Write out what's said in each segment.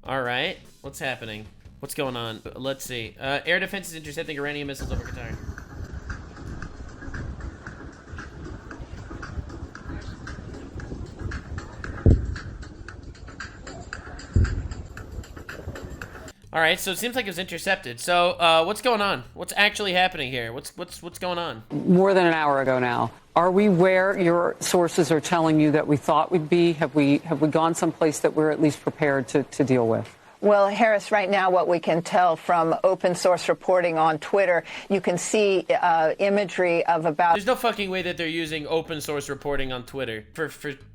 All right. What's happening? What's going on? Let's see. Air defense is intercepting Iranian missiles over Qatar. All right, so it seems like it was intercepted. So, what's going on? What's actually happening here? What's going on? More than an hour ago now. Are we where your sources are telling you that we thought we'd be? Have we gone someplace that we're at least prepared to deal with? Well, Harris, right now what we can tell from open source reporting on Twitter, you can see imagery of about... There's no fucking way that they're using open source reporting on Twitter for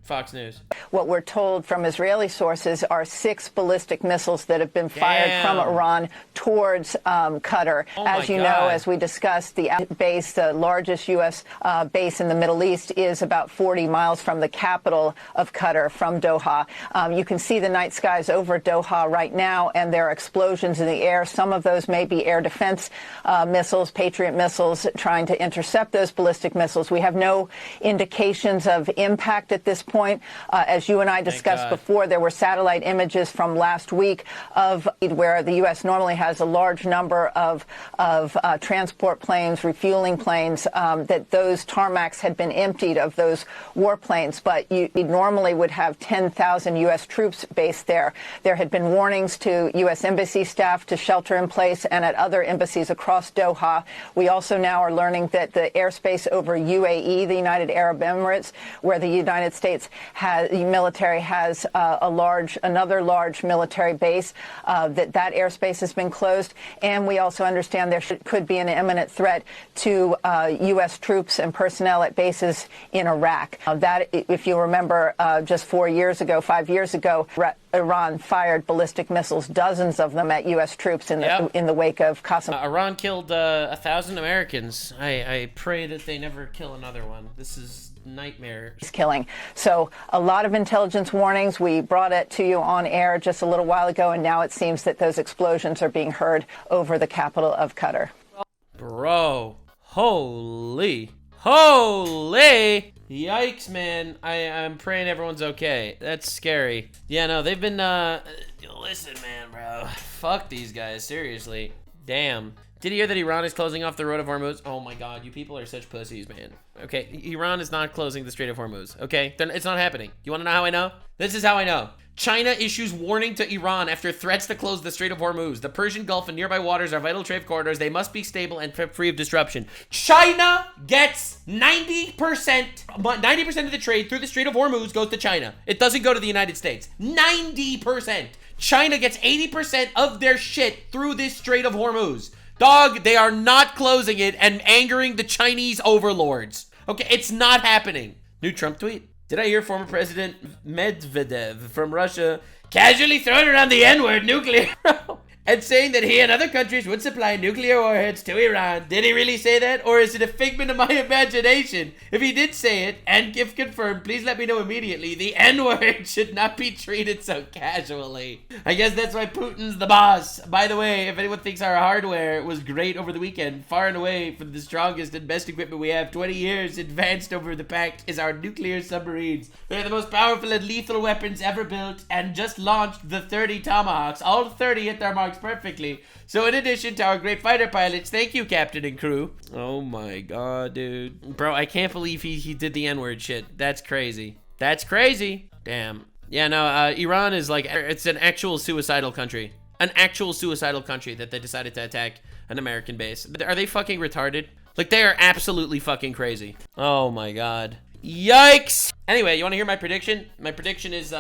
Fox News. What we're told from Israeli sources are 6 ballistic missiles that have been fired from Iran towards Qatar. As you know, as we discussed, the base, the largest U.S. Base in the Middle East, is about 40 miles from the capital of Qatar, from Doha. You can see the night skies over Doha right now, and there are explosions in the air. Some of those may be air defense missiles, Patriot missiles, trying to intercept those ballistic missiles. We have no indications of impact at this point. As you and I discussed before, there were satellite images from last week of where the U.S. normally has a large number of transport planes, refueling planes, that those tarmacs had been emptied of those warplanes. But you normally would have 10,000 U.S. troops based there. There had been warnings to U.S. embassy staff to shelter in place and at other embassies across Doha. We also now are learning that the airspace over UAE, the United Arab Emirates, where the United States military has another large military base, that airspace has been closed. And we also understand there could be an imminent threat to U.S. troops and personnel at bases in Iraq. That, if you remember, just 5 years ago, Iran fired ballistic missiles, dozens of them, at U.S. troops in the wake of Qasem. Iran killed 1,000 Americans. I pray that they never kill another one. This is nightmare. Killing. So a lot of intelligence warnings. We brought it to you on air just a little while ago, and now it seems that those explosions are being heard over the capital of Qatar. Bro, holy. Yikes, man. I'm praying everyone's okay. That's scary. Yeah, no, they've been, listen, man, bro. Fuck these guys, seriously. Damn. Did you hear that Iran is closing off the road of Hormuz? Oh my god, you people are such pussies, man. Okay, Iran is not closing the Strait of Hormuz, okay? It's not happening. You wanna know how I know? This is how I know. China issues warning to Iran after threats to close the Strait of Hormuz. The Persian Gulf and nearby waters are vital trade corridors. They must be stable and free of disruption. China gets 90% of the trade through the Strait of Hormuz goes to China. It doesn't go to the United States. 90%. China gets 80% of their shit through this Strait of Hormuz. Dog, they are not closing it and angering the Chinese overlords. Okay, it's not happening. New Trump tweet. Did I hear former President Medvedev from Russia casually throwing around the N-word nuclear and saying that he and other countries would supply nuclear warheads to Iran? Did he really say that, or is it a figment of my imagination? If he did say it, and if confirmed, please let me know immediately. The N-word should not be treated so casually. I guess that's why Putin's the boss. By the way, if anyone thinks our hardware was great over the weekend, far and away from the strongest and best equipment we have, 20 years advanced over the pact, is our nuclear submarines. They're the most powerful and lethal weapons ever built, and just launched the 30 Tomahawks. All 30 hit their marks perfectly. So in addition to our great fighter pilots, thank you, Captain and crew. Oh my god, dude. Bro, I can't believe he did the N-word shit. That's crazy. That's crazy. Damn. Yeah, no, Iran is like, it's an actual suicidal country. An actual suicidal country that they decided to attack an American base. Are they fucking retarded? Like, they are absolutely fucking crazy. Oh my god. Yikes! Anyway, you want to hear my prediction? My prediction is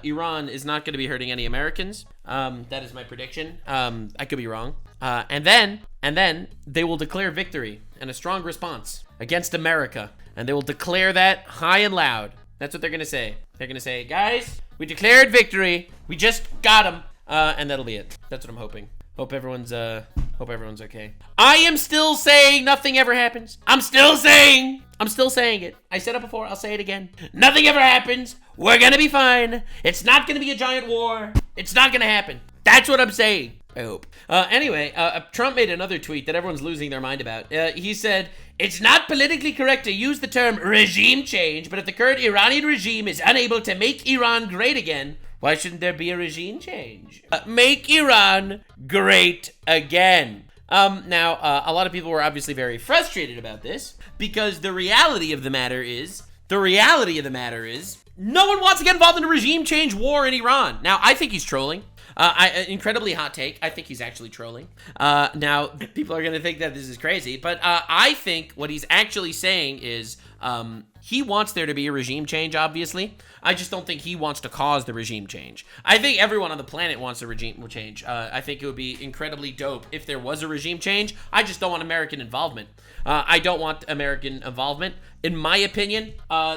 Iran is not going to be hurting any Americans. That is my prediction. I could be wrong. And then they will declare victory and a strong response against America. And they will declare that high and loud. That's what they're going to say. They're going to say, guys, we declared victory. We just got them. And that'll be it. That's what I'm hoping. Hope everyone's okay. I am still saying nothing ever happens. I'm still saying it. I said it before, I'll say it again. Nothing ever happens. We're gonna be fine. It's not gonna be a giant war. It's not gonna happen. That's what I'm saying. I hope. Anyway, Trump made another tweet that everyone's losing their mind about. He said, it's not politically correct to use the term regime change, but if the current Iranian regime is unable to make Iran great again, Why shouldn't there be a regime change? Make Iran great again. Now, a lot of people were obviously very frustrated about this because the reality of the matter is, no one wants to get involved in a regime change war in Iran. Now, I think he's trolling. Incredibly hot take. I think he's actually trolling. Now, people are going to think that this is crazy, but I think what he's actually saying is he wants there to be a regime change, obviously. I just don't think he wants to cause the regime change. I think everyone on the planet wants a regime change. I think it would be incredibly dope if there was a regime change. I just don't want American involvement. I don't want American involvement. In my opinion,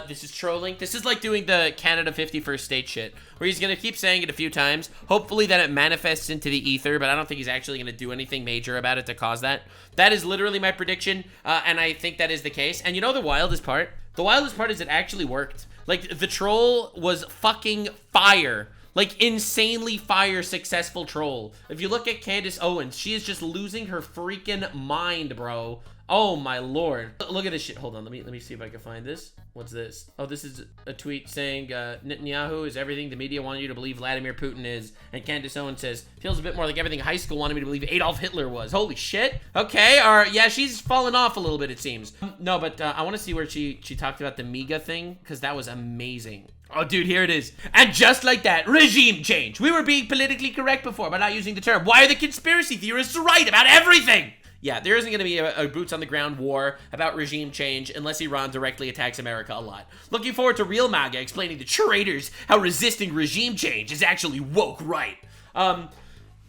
this is trolling. This is like doing the Canada 51st state shit, where he's going to keep saying it a few times. Hopefully that it manifests into the ether, but I don't think he's actually going to do anything major about it to cause that. That is literally my prediction, and I think that is the case. And you know the wildest part? The wildest part is it actually worked. Like, the troll was fucking fire. Like, insanely fire successful troll. If you look at Candace Owens, she is just losing her freaking mind, bro. Oh my lord. Look at this shit. Hold on, let me see if I can find this. What's this? Oh, this is a tweet saying Netanyahu is everything the media wanted you to believe Vladimir Putin is. And Candace Owens says, feels a bit more like everything high school wanted me to believe Adolf Hitler was. Holy shit. Okay, yeah, she's fallen off a little bit, it seems. No, but I want to see where she talked about the MEGA thing, because that was amazing. Oh, dude, here it is. And just like that, regime change. We were being politically correct before by not using the term. Why are the conspiracy theorists right about everything? Yeah, there isn't going to be a boots-on-the-ground war about regime change unless Iran directly attacks America a lot. Looking forward to Real MAGA explaining to traitors how resisting regime change is actually woke right.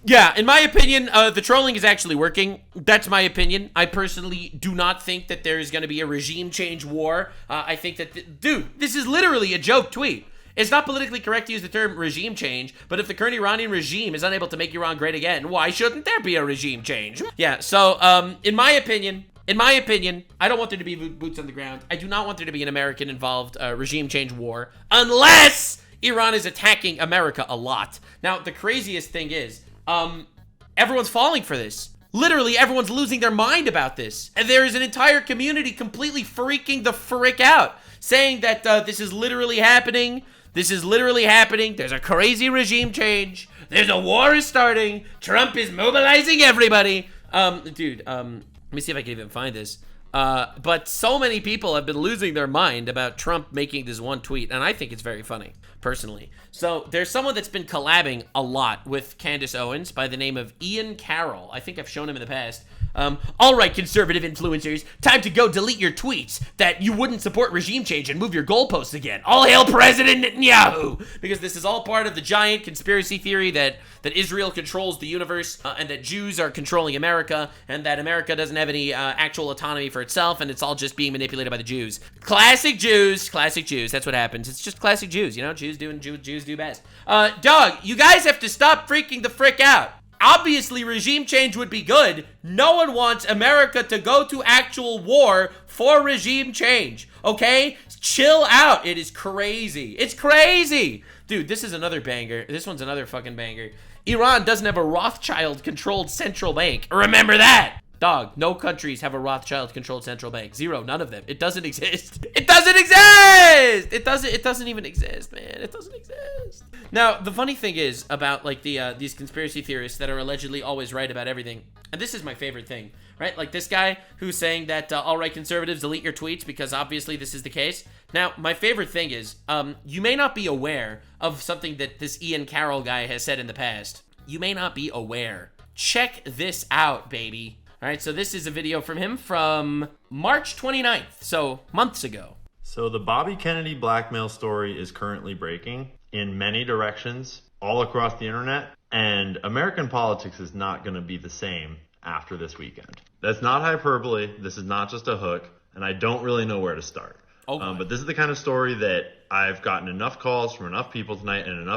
Yeah, in my opinion, the trolling is actually working. That's my opinion. I personally do not think that there is going to be a regime change war. I think that, dude, this is literally a joke tweet. It's not politically correct to use the term regime change, but if the current Iranian regime is unable to make Iran great again, why shouldn't there be a regime change? Yeah, so, in my opinion, I don't want there to be boots on the ground. I do not want there to be an American-involved regime change war, unless Iran is attacking America a lot. Now, the craziest thing is, everyone's falling for this. Literally, everyone's losing their mind about this. And there is an entire community completely freaking the frick out, saying that this is literally happening. This is literally happening. There's a crazy regime change. There's a war is starting. Trump is mobilizing everybody. Dude, let me see if I can even find this. But so many people have been losing their mind about Trump making this one tweet, and I think it's very funny, personally. So there's someone that's been collabing a lot with Candace Owens by the name of Ian Carroll. I think I've shown him in the past. All right, conservative influencers, time to go delete your tweets that you wouldn't support regime change and move your goalposts again. All hail President Netanyahu! Because this is all part of the giant conspiracy theory that Israel controls the universe and that Jews are controlling America and that America doesn't have any actual autonomy for itself and it's all just being manipulated by the Jews. Classic Jews. That's what happens. It's just classic Jews, you know? Jews do best. Dog, you guys have to stop freaking the frick out. Obviously, regime change would be good. No one wants America to go to actual war for regime change, okay? Chill out. It is crazy. It's crazy. Dude, this is another banger. This one's another fucking banger. Iran doesn't have a Rothschild-controlled central bank. Remember that. Dog, no countries have a Rothschild-controlled central bank. Zero, none of them. It doesn't exist. It doesn't exist! It doesn't even exist, man. It doesn't exist. Now, the funny thing is about, like, these conspiracy theorists that are allegedly always right about everything, and this is my favorite thing, right? Like this guy who's saying that, all right, conservatives, delete your tweets because obviously this is the case. Now, my favorite thing is, you may not be aware of something that this Ian Carroll guy has said in the past. You may not be aware. Check this out, baby. All right, so this is a video from him from March 29th, so months ago. So the Bobby Kennedy blackmail story is currently breaking in many directions all across the internet, and American politics is not going to be the same after this weekend. That's not hyperbole. This is not just a hook, and I don't really know where to start. But this is the kind of story that I've gotten enough calls from enough people tonight and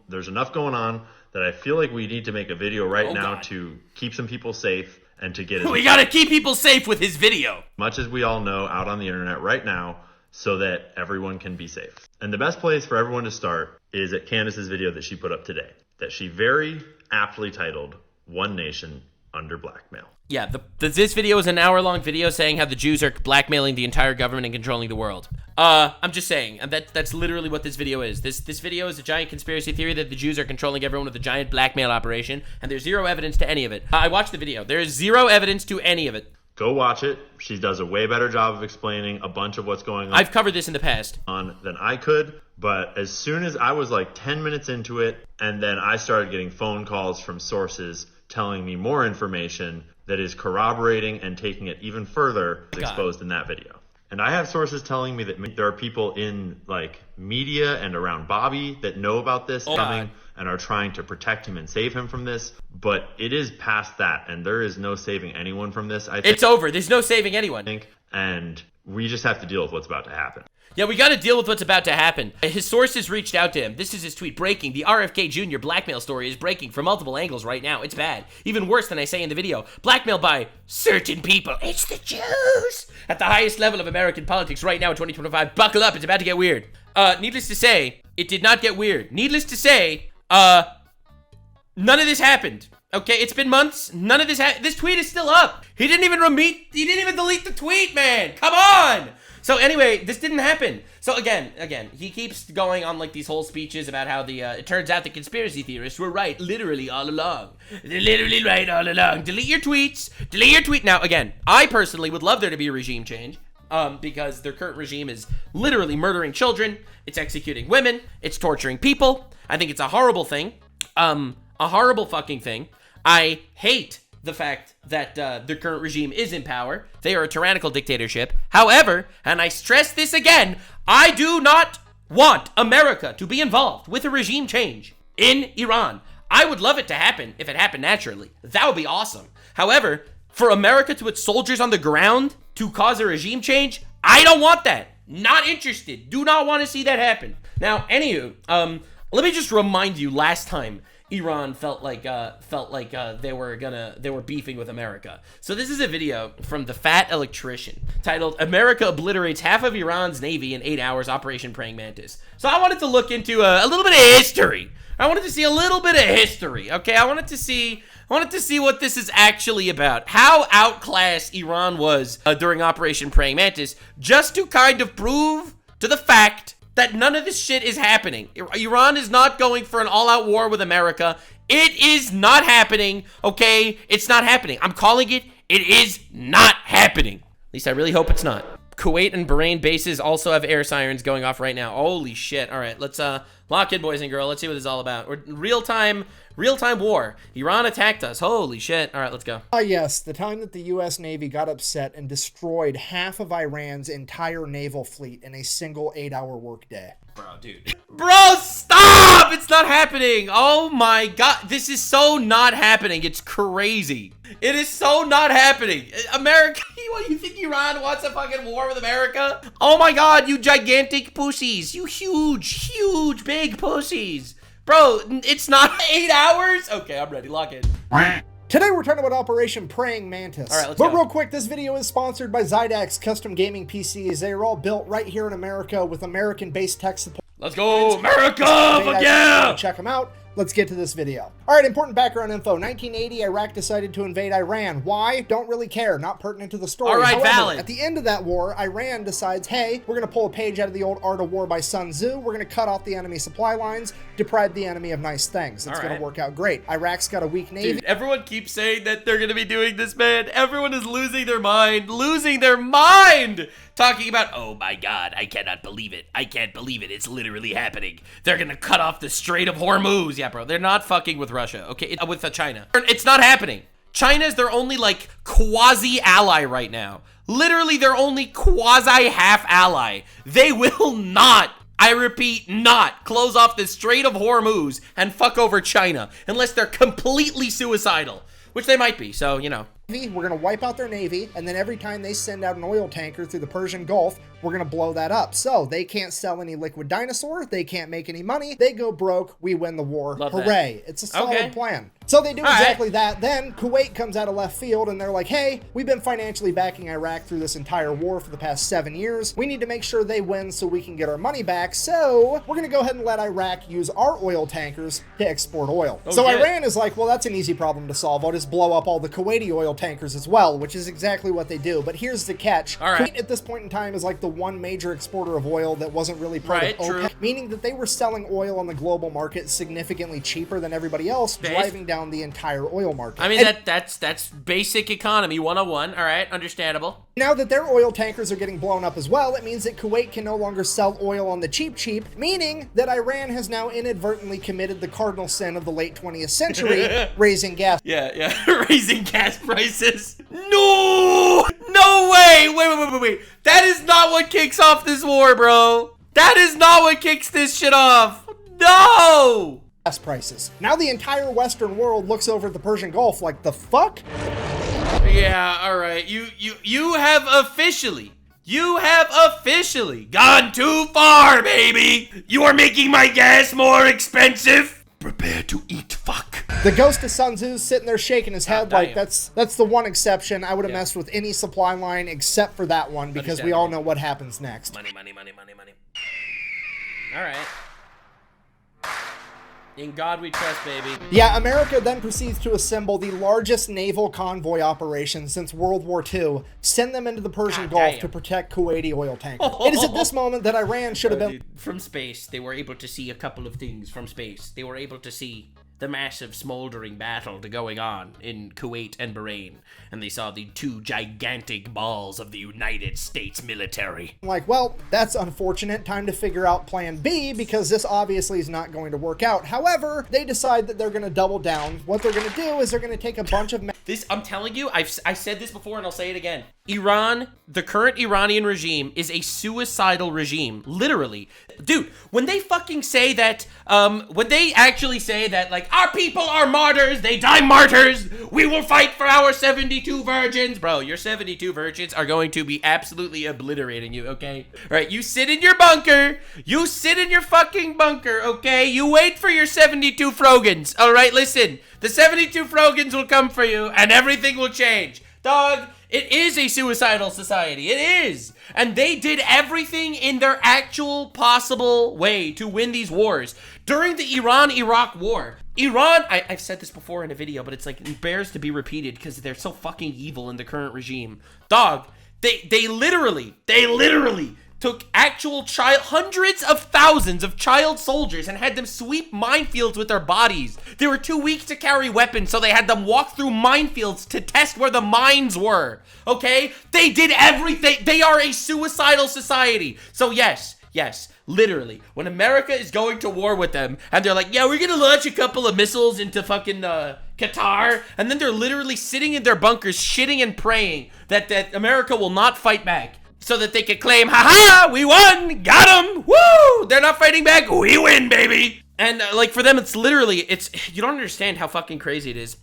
there's enough going on that I feel like we need to make a video right now to keep some people safe and to get we gotta keep people safe with his video. Much as we all know out on the internet right now so that everyone can be safe. And the best place for everyone to start is at Candace's video that she put up today, that she very aptly titled, One Nation under blackmail. Yeah, this video is an hour-long video saying how the Jews are blackmailing the entire government and controlling the world. I'm just saying, that's literally what this video is. This video is a giant conspiracy theory that the Jews are controlling everyone with a giant blackmail operation, and there's zero evidence to any of it. I watched the video. There is zero evidence to any of it. Go watch it. She does a way better job of explaining a bunch of what's going on. I've covered this in the past. Than I could, but as soon as I was like 10 minutes into it, and then I started getting phone calls from sources telling me more information that is corroborating and taking it even further, exposed in that video. And I have sources telling me that there are people in like media and around Bobby that know about this coming and are trying to protect him and save him from this. But it is past that, and there is no saving anyone from this. I think it's over. There's no saving anyone. And we just have to deal with what's about to happen. Yeah, we got to deal with what's about to happen. His sources reached out to him. This is his tweet. Breaking. The RFK Jr. blackmail story is breaking from multiple angles right now. It's bad. Even worse than I say in the video. Blackmail by certain people. It's the Jews. At the highest level of American politics right now in 2025. Buckle up. It's about to get weird. Needless to say, it did not get weird. Needless to say, none of this happened. Okay, it's been months. None of this this tweet is still up. He didn't even delete the tweet, man. Come on. So anyway, this didn't happen. So again, he keeps going on like these whole speeches about how it turns out the conspiracy theorists were right literally all along. They're literally right all along. Delete your tweets. Delete your tweet. Now, again, I personally would love there to be a regime change. Because their current regime is literally murdering children. It's executing women. It's torturing people. I think it's a horrible thing. A horrible fucking thing. I hate the fact that the current regime is in power. They are a tyrannical dictatorship. However, and I stress this again, I do not want America to be involved with a regime change in Iran. I would love it to happen if it happened naturally. That would be awesome. However, for America to put soldiers on the ground to cause a regime change, I don't want that. Not interested. Do not want to see that happen. Now, anywho, let me just remind you last time Iran felt like they were beefing with America. So this is a video from the Fat Electrician titled "America Obliterates Half of Iran's Navy in 8 Hours, Operation Praying Mantis." So I wanted to look into a little bit of history. I wanted to see a little bit of history. Okay, I wanted to see what this is actually about. How outclassed Iran was during Operation Praying Mantis, just to kind of prove to the fact that none of this shit is happening. Iran is not going for an all-out war with America. It is not happening, okay? It's not happening. I'm calling it. It is not happening. At least I really hope it's not. Kuwait and Bahrain bases also have air sirens going off right now. Holy shit. All right, let's lock in, boys and girls. Let's see what this is all about. We're real-time war. Iran attacked us. Holy shit. All right, let's go. Yes, the time that the U.S. Navy got upset and destroyed half of Iran's entire naval fleet in a single 8-hour workday. Bro, dude. Bro, stop! It's not happening. Oh my god. This is so not happening. It's crazy. It is so not happening. America, you think Iran wants a fucking war with America? Oh my god, you gigantic pussies. You huge, big pussies. Bro, it's not 8 hours? Okay, I'm ready. Lock in. Today we're talking about Operation Praying Mantis. All right, let's go. But real quick, this video is sponsored by Zydax Custom Gaming PCs. They are all built right here in America with American-based tech support. Let's go, America! Fuck yeah! Check them out. Let's get to this video. All right, important background info. 1980, Iraq decided to invade Iran. Why? Don't really care. Not pertinent to the story. All right, however, valid. At the end of that war, Iran decides, hey, we're going to pull a page out of the old Art of War by Sun Tzu. We're going to cut off the enemy supply lines, deprive the enemy of nice things. It's going to work out great. Iraq's got a weak navy. Dude, everyone keeps saying that they're going to be doing this, man. Everyone is losing their mind. Losing their mind! Talking about, oh my god, I cannot believe it. I can't believe it. It's literally happening. They're gonna cut off the Strait of Hormuz. Yeah, bro, they're not fucking with Russia, okay? With China. It's not happening. China's their only, like, quasi-ally right now. Literally their only quasi-half ally. They will not, I repeat, not close off the Strait of Hormuz and fuck over China unless they're completely suicidal, which they might be, so, you know. We're going to wipe out their navy, and then every time they send out an oil tanker through the Persian Gulf, we're going to blow that up. So they can't sell any liquid dinosaur, they can't make any money, they go broke, we win the war. Love Hooray. That. It's a solid plan. So they do exactly that. Then Kuwait comes out of left field and they're like, hey, we've been financially backing Iraq through this entire war for the past 7 years. We need to make sure they win so we can get our money back. So we're going to go ahead and let Iraq use our oil tankers to export oil. So Iran is like, well, that's an easy problem to solve. I'll just blow up all the Kuwaiti oil tankers as well, which is exactly what they do. But here's the catch. Kuwait at this point in time is like the one major exporter of oil that wasn't really part of OPEC, meaning that they were selling oil on the global market significantly cheaper than everybody else, driving down the entire oil market. I mean, that's basic economy 101. All right, understandable. Now that their oil tankers are getting blown up as well, it means that Kuwait can no longer sell oil on the cheap, meaning that Iran has now inadvertently committed the cardinal sin of the late 20th century, raising gas. Yeah, raising gas prices. No way. Wait. That is not what kicks off this war, bro. That is not what kicks this shit off. No. Gas prices. Now the entire Western world looks over at the Persian Gulf like, the fuck? Yeah, all right. You have officially gone too far, baby. You are making my gas more expensive. Prepare to eat fuck. The ghost of Sun Tzu's sitting there shaking his head like that's the one exception. I would have messed with any supply line except for that one because we all know what happens next. Money. All right. In God we trust, baby. Yeah, America then proceeds to assemble the largest naval convoy operation since World War II, send them into the Persian Gulf to protect Kuwaiti oil tankers. It is at this moment that Iran should have been... Dude, from space, they were able to see a couple of things from space. They were able to see the massive smoldering battle going on in Kuwait and Bahrain, and they saw the two gigantic balls of the United States military. Like, well, that's unfortunate. Time to figure out plan B, because this obviously is not going to work out. However, they decide that they're going to double down. What they're going to do is they're going to take a bunch of... I'm telling you, I said this before and I'll say it again. Iran, the current Iranian regime, is a suicidal regime. Literally. Dude, when they fucking say that, when they actually say that, like, our people are martyrs, they die martyrs, we will fight for our 72 virgins. Bro, your 72 virgins are going to be absolutely obliterating you, okay? All right, you sit in your bunker. You sit in your fucking bunker, okay? You wait for your 72 Frogans. All right, listen. The 72 Frogans will come for you and everything will change. Dog, it is a suicidal society. It is. And they did everything in their actual possible way to win these wars. During the Iran-Iraq war, I've said this before in a video, but it's like, it bears to be repeated because they're so fucking evil in the current regime. Dog, they literally took actual hundreds of thousands of child soldiers and had them sweep minefields with their bodies. They were too weak to carry weapons, so they had them walk through minefields to test where the mines were. Okay? They did everything. They are a suicidal society. So yes, literally, when America is going to war with them, and they're like, yeah, we're gonna launch a couple of missiles into fucking Qatar, and then they're literally sitting in their bunkers, shitting and praying that America will not fight back, so that they could claim, haha, we won, got them, woo, they're not fighting back, we win, baby. And like, for them, it's literally, you don't understand how fucking crazy it is.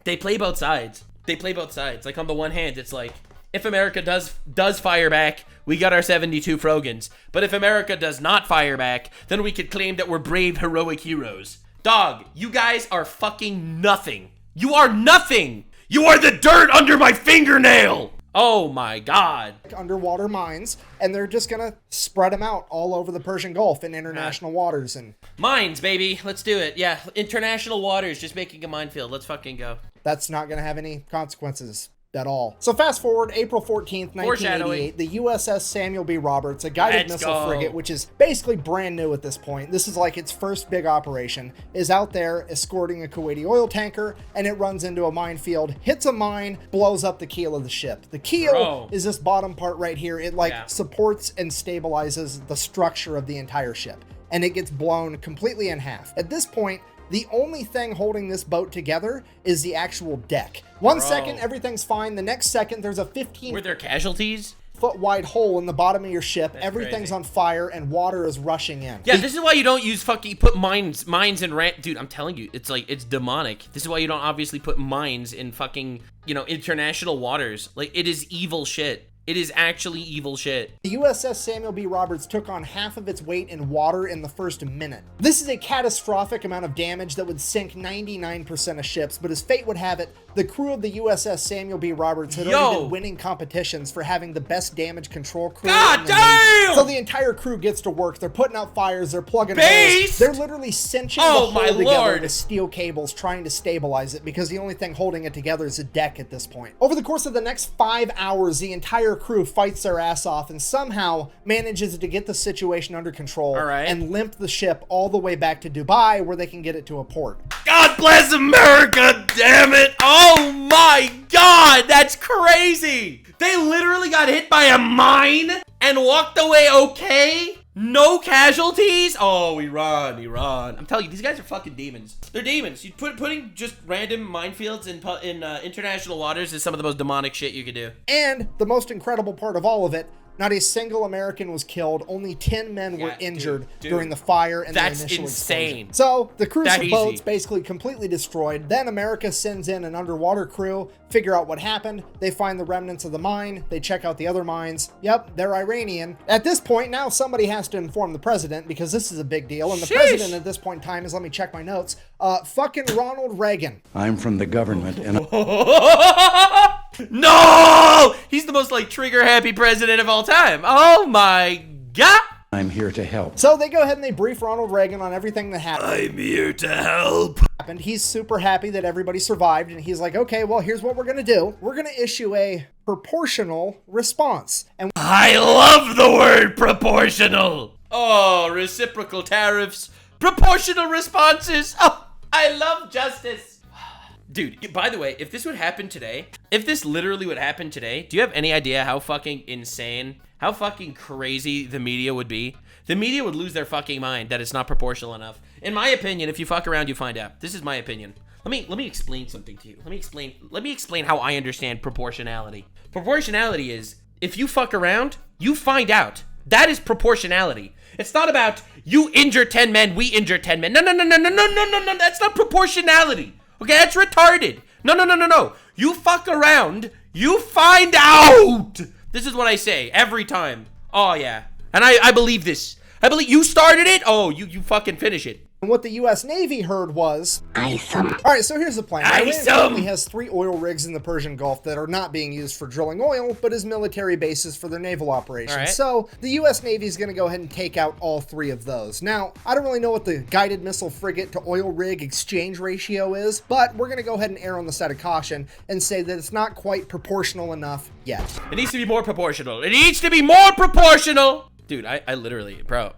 They play both sides. Like, on the one hand, it's like, if America does fire back, we got our 72 Frogans. But if America does not fire back, then we could claim that we're brave, heroic heroes. Dog, you guys are fucking nothing. You are nothing. You are the dirt under my fingernail. Oh my God. Underwater mines, and they're just gonna spread them out all over the Persian Gulf in international waters. And mines, baby. Let's do it. Yeah, international waters, just making a minefield. Let's fucking go. That's not gonna have any consequences at all. So fast forward, April 14th, 1988, the USS Samuel B. Roberts, a guided missile frigate, which is basically brand new at this point. This is like its first big operation, is out there escorting a Kuwaiti oil tanker, and it runs into a minefield, hits a mine, blows up the keel of the ship. The keel is this bottom part right here. It supports and stabilizes the structure of the entire ship, and it gets blown completely in half. At this point, the only thing holding this boat together is the actual deck. One second, everything's fine. The next second, there's a 15... Were there casualties? ...foot wide hole in the bottom of your ship. That's everything's crazy. On fire, and water is rushing in. Yeah, this is why you don't use put mines in dude, I'm telling you, it's like, it's demonic. This is why you don't obviously put mines in fucking, international waters. Like, it is evil shit. It is actually evil shit. The USS Samuel B. Roberts took on half of its weight in water in the first minute. This is a catastrophic amount of damage that would sink 99% of ships, but as fate would have it, the crew of the USS Samuel B. Roberts had already been winning competitions for having the best damage control crew. God damn! So the entire crew gets to work. They're putting out fires. They're plugging holes. They're literally cinching the hull together with steel cables, trying to stabilize it because the only thing holding it together is a deck at this point. Over the course of the next 5 hours, the entire crew fights their ass off and somehow manages to get the situation under control and limp the ship all the way back to Dubai where they can get it to a port. God bless America, damn it! Oh my God, that's crazy! They literally got hit by a mine and walked away okay? No casualties? Oh, Iran. I'm telling you, these guys are fucking demons. They're demons. Putting just random minefields in international waters is some of the most demonic shit you could do. And the most incredible part of all of it, not a single American was killed. Only 10 men were injured during the fire and the initial explosion. So the cruise boat's basically completely destroyed. Then America sends in an underwater crew, figure out what happened. They find the remnants of the mine. They check out the other mines. Yep, they're Iranian. At this point, now somebody has to inform the president because this is a big deal. And the president at this point in time is, let me check my notes, fucking Ronald Reagan. I'm from the government and... No! He's the most like trigger happy president of all time. Oh my God! I'm here to help. So they go ahead and they brief Ronald Reagan on everything that happened. I'm here to help. He's super happy that everybody survived, and he's like, okay, well, here's what we're gonna do. We're gonna issue a proportional response. And I love the word proportional. Oh, reciprocal tariffs, proportional responses. Oh, I love justice. Dude, by the way, if this would happen today, if this literally would happen today, do you have any idea how fucking insane, how fucking crazy the media would be? The media would lose their fucking mind that it's not proportional enough. In my opinion, if you fuck around, you find out. This is my opinion. Let me explain something to you. Let me explain how I understand proportionality. Proportionality is, if you fuck around, you find out. That is proportionality. It's not about you injure 10 men, we injure 10 men. No. That's not proportionality. Okay, that's retarded. No. You fuck around, you find out. This is what I say every time. Oh, yeah. And I believe this. I believe you started it. Oh, you fucking finish it. And what the U.S. Navy heard was... Awesome. All right, so here's the plan. Iran currently has 3 oil rigs in the Persian Gulf that are not being used for drilling oil, but as military bases for their naval operations. Right. So the U.S. Navy is going to go ahead and take out all 3 of those. Now, I don't really know what the guided missile frigate to oil rig exchange ratio is, but we're going to go ahead and err on the side of caution and say that it's not quite proportional enough yet. It needs to be more proportional. It needs to be more proportional. Dude, I literally, bro,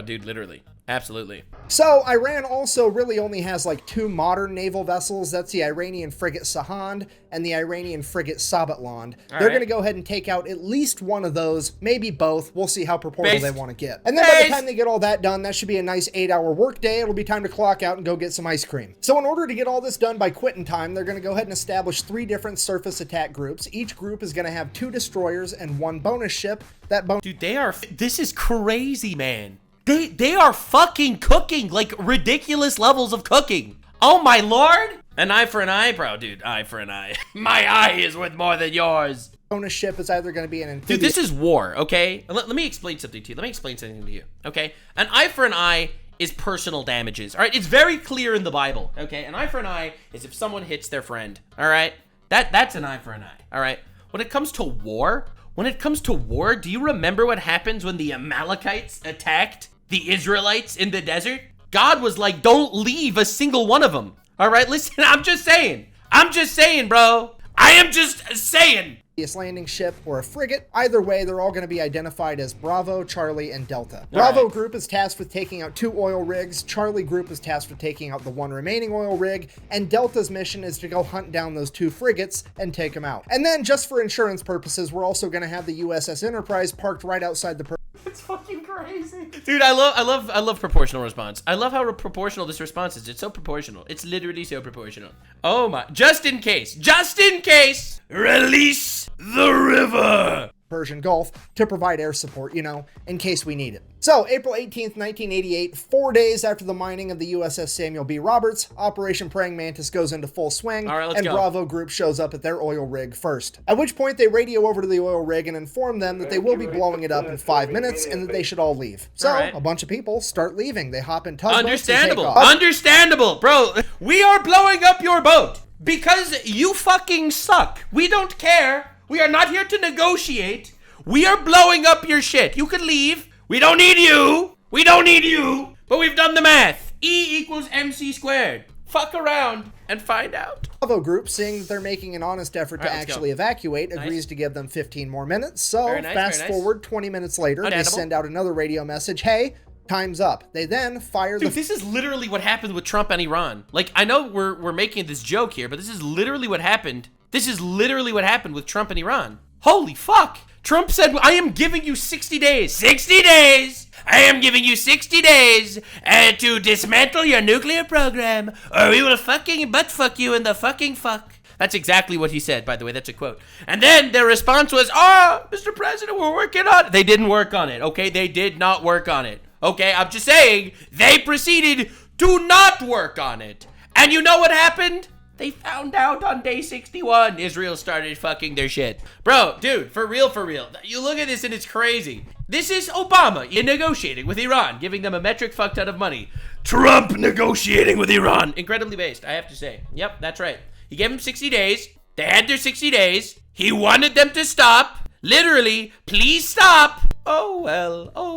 dude, literally. Absolutely. So Iran also really only has like 2 modern naval vessels. That's the Iranian frigate Sahand and the Iranian frigate Sabatland. They're going to go ahead and take out at least one of those, maybe both. We'll see how proportional they want to get. And then by the time they get all that done, that should be a nice 8-hour workday. It'll be time to clock out and go get some ice cream. So in order to get all this done by quitting time, they're going to go ahead and establish 3 different surface attack groups. Each group is going to have 2 destroyers and 1 bonus ship. Dude, this is crazy, man. They are fucking cooking, like ridiculous levels of cooking. Oh my lord. An eye for an eye, bro, dude, eye for an eye. My eye is worth more than yours. Bonus ship is either going to be an amphibious... Dude, this is war, okay? Let me explain something to you. Okay? An eye for an eye is personal damages, all right? It's very clear in the Bible, okay? An eye for an eye is if someone hits their friend, all right? That's an eye for an eye, all right? When it comes to war, do you remember what happens when the Amalekites attacked the Israelites in the desert? God was like, don't leave a single one of them. All right, listen, I'm just saying, bro. I am just saying. Landing ship or a frigate. Either way, they're all going to be identified as Bravo, Charlie, and Delta. Bravo group is tasked with taking out 2 oil rigs. Charlie group is tasked with taking out the 1 remaining oil rig. And Delta's mission is to go hunt down those 2 frigates and take them out. And then, just for insurance purposes, we're also going to have the USS Enterprise parked right outside the... It's fucking crazy. Dude, I love proportional response. I love how proportional this response is. It's so proportional. It's literally so proportional. Oh my, just in case, release the river. Persian Gulf to provide air support, you know, in case we need it. So, April 18th, 1988, 4 days after the mining of the USS Samuel B. Roberts, Operation Praying Mantis goes into full swing, all right, let's and go. Bravo Group shows up at their oil rig first. At which point, they radio over to the oil rig and inform them that they will be blowing it up in 5 minutes and that they should all leave. So, a bunch of people start leaving. They hop in tugboats and take off. Understandable, bro. We are blowing up your boat because you fucking suck. We don't care. We are not here to negotiate. We are blowing up your shit. You could leave. We don't need you. We don't need you. But we've done the math. E equals MC squared. Fuck around and find out. Bravo Group, seeing that they're making an honest effort to actually evacuate, agrees to give them 15 more minutes. So, fast forward 20 minutes later, they send out another radio message. Hey, time's up. They then fire Dude, this is literally what happened with Trump and Iran. Like, I know we're making this joke here, but this is literally what happened. This is literally what happened with Trump and Iran. Holy fuck. Trump said, I am giving you 60 days. 60 days! I am giving you 60 days to dismantle your nuclear program, or we will fucking butt fuck you in the fucking fuck. That's exactly what he said, by the way. That's a quote. And then their response was, Mr. President, we're working on it. They didn't work on it, okay? They did not work on it. Okay, I'm just saying, they proceeded to not work on it. And you know what happened? They found out on day 61, Israel started fucking their shit. Bro, dude, for real. You look at this and it's crazy. This is Obama negotiating with Iran, giving them a metric fuck ton of money. Trump negotiating with Iran. Incredibly based, I have to say. Yep, that's right. He gave them 60 days. They had their 60 days. He wanted them to stop. Literally, please stop. Oh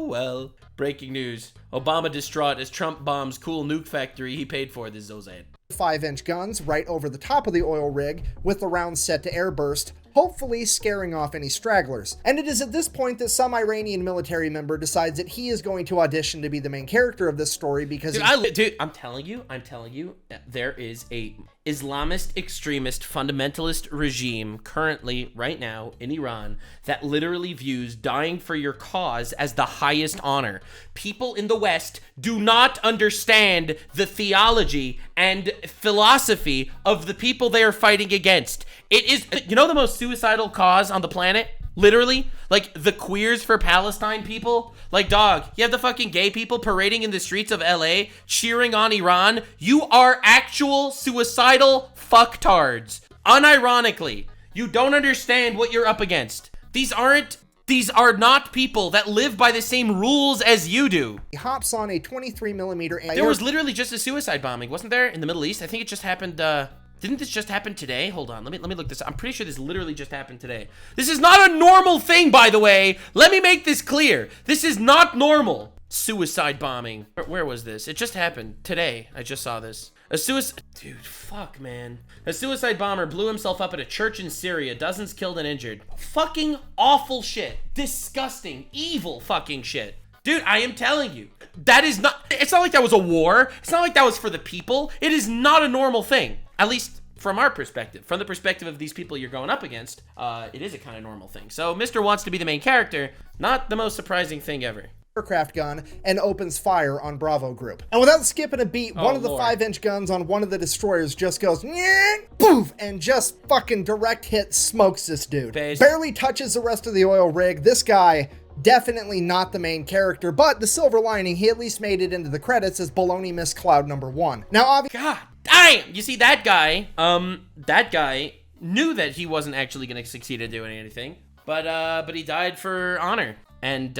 well. Breaking news. Obama distraught as Trump bombs cool nuke factory he paid for. This is Ozan. 5-inch guns right over the top of the oil rig with the rounds set to airburst, hopefully scaring off any stragglers. And it is at this point that some Iranian military member decides that he is going to audition to be the main character of this story because I'm telling you, there is a Islamist extremist fundamentalist regime currently right now in Iran that literally views dying for your cause as the highest honor. People in the West do not understand the theology and philosophy of the people they are fighting against. It is, you know, the most suicidal cause on the planet? Literally, like the queers for Palestine people. Like, dog, you have the fucking gay people parading in the streets of LA, cheering on Iran. You are actual suicidal fucktards. Unironically, you don't understand what you're up against. These are not people that live by the same rules as you do. He hops on a 23mm. There was literally just a suicide bombing, wasn't there, in the Middle East? I think it just happened, didn't this just happen today? Hold on, let me look this up. I'm pretty sure this literally just happened today. This is not a normal thing, by the way. Let me make this clear. This is not normal. Suicide bombing. Where was this? It just happened today. I just saw this. Dude, fuck, man. A suicide bomber blew himself up at a church in Syria. Dozens killed and injured. Fucking awful shit. Disgusting, evil fucking shit. Dude, I am telling you, that is not, it's not like that was a war. It's not like that was for the people. It is not a normal thing. At least from our perspective. From the perspective of these people you're going up against, it is a kind of normal thing. So Mr. wants to be the main character. Not the most surprising thing ever. Aircraft gun and opens fire on Bravo Group. And without skipping a beat, one of the 5-inch guns on one of the destroyers just goes poof, and just fucking direct hit smokes this dude. Barely touches the rest of the oil rig. This guy, definitely not the main character, but the silver lining, he at least made it into the credits as Baloney Miss Cloud #1. Now, obviously, God damn! You see, that guy knew that he wasn't actually going to succeed at doing anything, but he died for honor, and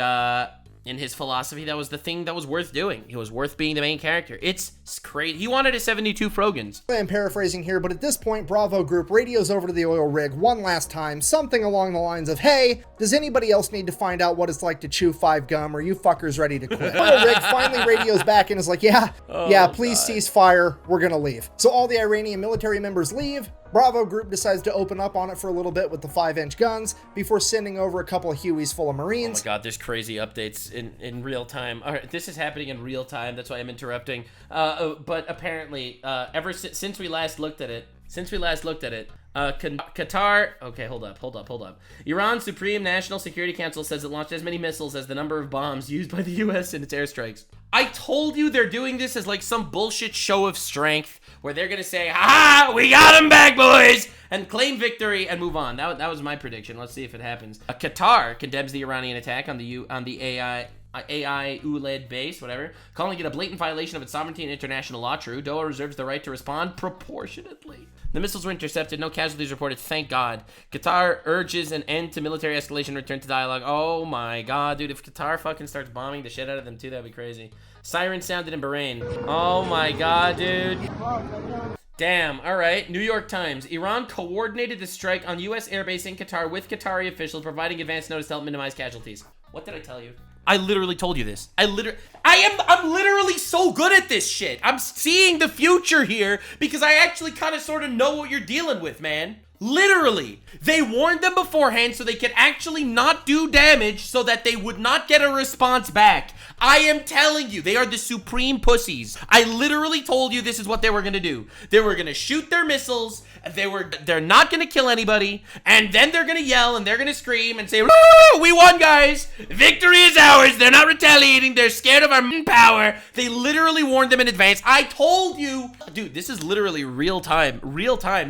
in his philosophy, that was the thing that was worth doing. It was worth being the main character. It's crazy. He wanted a 72 Frogans. I'm paraphrasing here, but at this point, Bravo Group radios over to the oil rig one last time, something along the lines of, hey, does anybody else need to find out what it's like to chew 5 gum? Or are you fuckers ready to quit? Oil rig finally radios back and is like, please cease fire. We're gonna leave. So all the Iranian military members leave. Bravo Group decides to open up on it for a little bit with the 5-inch guns before sending over a couple of Hueys full of Marines. Oh my God, there's crazy updates in real time. All right, this is happening in real time. That's why I'm interrupting. But apparently, since we last looked at it, Qatar. Okay, hold up. Iran's Supreme National Security Council says it launched as many missiles as the number of bombs used by the U.S. in its airstrikes. I told you they're doing this as like some bullshit show of strength where they're gonna say, "Ha! We got them back, boys!" and claim victory and move on. That was my prediction. Let's see if it happens. Qatar condemns the Iranian attack on the AI ULED base, whatever, calling it a blatant violation of its sovereignty and international law. True, Doha reserves the right to respond proportionately. The missiles were intercepted, no casualties reported, thank God. Qatar urges an end to military escalation, return to dialogue. Oh my God, dude, if Qatar fucking starts bombing the shit out of them too, that'd be crazy. Siren sounded in Bahrain. Oh my God, dude. Damn, alright. New York Times. Iran coordinated the strike on U.S. airbase in Qatar with Qatari officials, providing advance notice to help minimize casualties. What did I tell you? I literally told you this. I'm literally so good at this shit. I'm seeing the future here because I actually kind of sort of know what you're dealing with, man. Literally. They warned them beforehand so they could actually not do damage so that they would not get a response back. I am telling you, they are the supreme pussies. I literally told you this is what they were gonna do. They were gonna shoot their missiles, they're not gonna kill anybody, and then they're gonna yell and they're gonna scream and say, "Woo, we won, guys! Victory is ours!" They're not retaliating, they're scared of our power. They literally warned them in advance. I told you! Dude, this is literally real time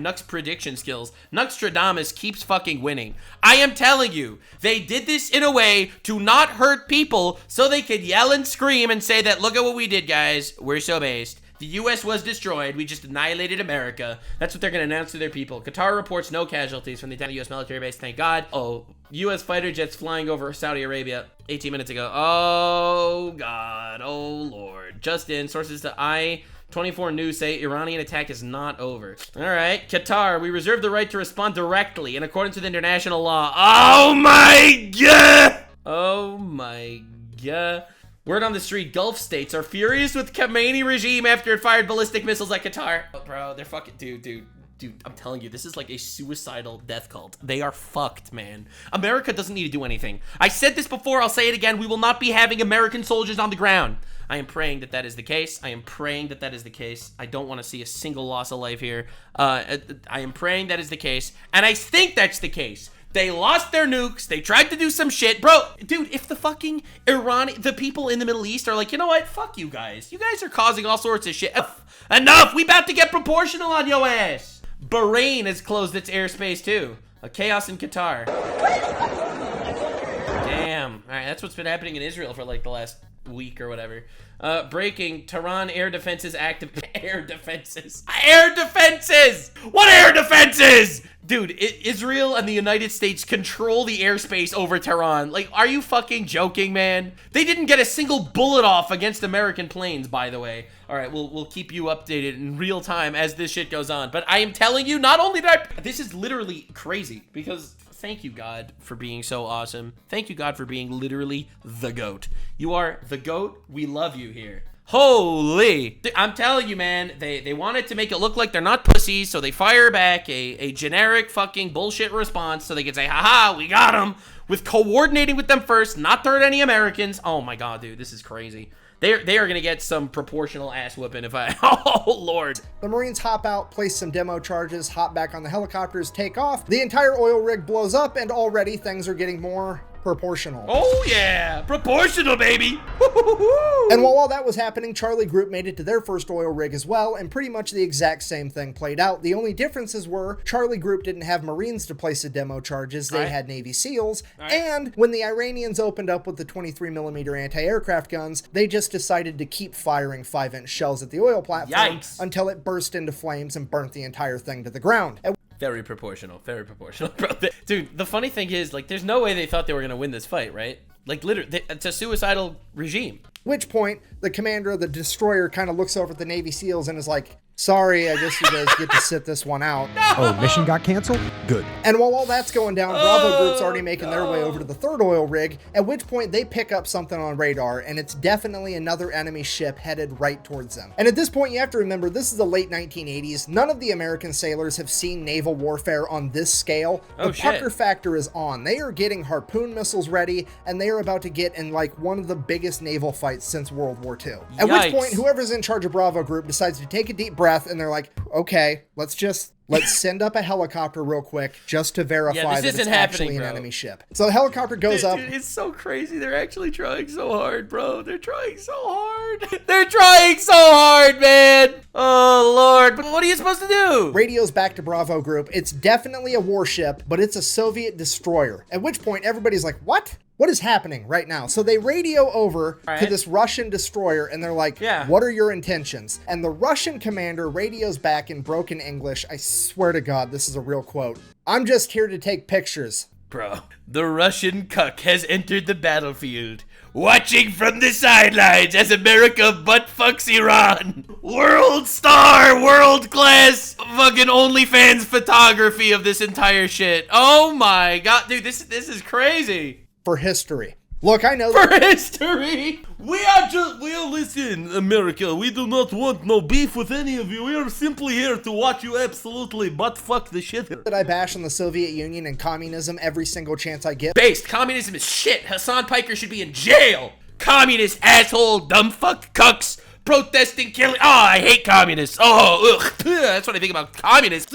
Nux prediction skills. Nuxtradamus keeps fucking winning. I am telling you, they did this in a way to not hurt people so they could yell and scream and say that, look at what we did, guys. We're so based. The U.S. was destroyed. We just annihilated America. That's what they're going to announce to their people. Qatar reports no casualties from the attack on U.S. military base. Thank God. Oh, U.S. fighter jets flying over Saudi Arabia 18 minutes ago. Oh, God. Oh, Lord. Just in. Sources to I-24 News say Iranian attack is not over. All right. Qatar, we reserve the right to respond directly in accordance with international law. Oh, my God. Oh, my God. Word on the street, Gulf states are furious with Khamenei regime after it fired ballistic missiles at Qatar. Oh, bro, they're fucking, dude, I'm telling you, this is like a suicidal death cult. They are fucked, man. America doesn't need to do anything. I said this before, I'll say it again. We will not be having American soldiers on the ground. I am praying that is the case. I don't want to see a single loss of life here. I am praying that is the case. And I think that's the case. They lost their nukes. They tried to do some shit. Bro, dude, if the fucking the people in the Middle East are like, you know what? Fuck you guys. You guys are causing all sorts of shit. Enough. We about to get proportional on your ass. Bahrain has closed its airspace too. A chaos in Qatar. Damn. All right, that's what's been happening in Israel for like the last week or whatever. Breaking, Tehran air defenses active. Air defenses. Air defenses! What air defenses? Dude, Israel and the United States control the airspace over Tehran. Like, are you fucking joking, man? They didn't get a single bullet off against American planes, by the way. All right, we'll keep you updated in real time as this shit goes on. But I am telling you, not only did this is literally crazy because thank you, God, for being so awesome. Thank you, God, for being literally the GOAT. You are the GOAT. We love you here. Holy. I'm telling you, man, they wanted to make it look like they're not pussies, so they fire back a generic fucking bullshit response so they can say, haha, we got them, with coordinating with them first, not to hurt any Americans. Oh my God, dude, this is crazy. They are going to get some proportional ass whooping if I... Oh, Lord. The Marines hop out, place some demo charges, hop back on the helicopters, take off. The entire oil rig blows up, and already things are getting more proportional. Oh, yeah. Proportional, baby. And while all that was happening, Charlie Group made it to their first oil rig as well, and pretty much the exact same thing played out. The only differences were Charlie Group didn't have Marines to place the demo charges. They had Navy SEALs. And when the Iranians opened up with the 23mm anti-aircraft guns, they just decided to keep firing 5-inch shells at the oil platform until it burst into flames and burnt the entire thing to the ground. Very proportional, bro. Dude, the funny thing is, like, there's no way they thought they were going to win this fight, right? Like, literally, it's a suicidal regime. Which point, the commander of the destroyer kind of looks over at the Navy SEALs and is like, sorry, I guess you guys get to sit this one out. Oh, mission got canceled? Good. And while all that's going down, Bravo Group's already making their way over to the third oil rig, at which point they pick up something on radar, and it's definitely another enemy ship headed right towards them. And at this point, you have to remember, this is the late 1980s. None of the American sailors have seen naval warfare on this scale. The pucker factor is on. They are getting harpoon missiles ready, and they are about to get in like one of the biggest naval fights since World War II. At which point, whoever's in charge of Bravo Group decides to take a deep breath, and they're like, okay, let's just Let's send up a helicopter real quick just to verify that it's actually an enemy ship. So the helicopter goes up. Dude, it's so crazy. They're actually trying so hard, bro. They're trying so hard. They're trying so hard, man. Oh, Lord. But what are you supposed to do? Radios back to Bravo Group. It's definitely a warship, but it's a Soviet destroyer. At which point everybody's like, what? What is happening right now? So they radio over to this Russian destroyer and they're like, what are your intentions? And the Russian commander radios back in broken English. I swear to God, this is a real quote. I'm just here to take pictures. Bro, the Russian cuck has entered the battlefield, watching from the sidelines as America butt-fucks Iran. World star, world class, fucking OnlyFans photography of this entire shit. Oh my God, dude, this is crazy. For history. Look, I know for history. Listen, America, we do not want no beef with any of you. We are simply here to watch you absolutely butt-fuck the shit. That I bash on the Soviet Union and communism every single chance I get. Based, communism is shit. Hasan Piker should be in jail. Communist asshole, dumb fuck cucks. Protesting, killing. Oh, I hate communists. Oh, ugh. That's what I think about communists.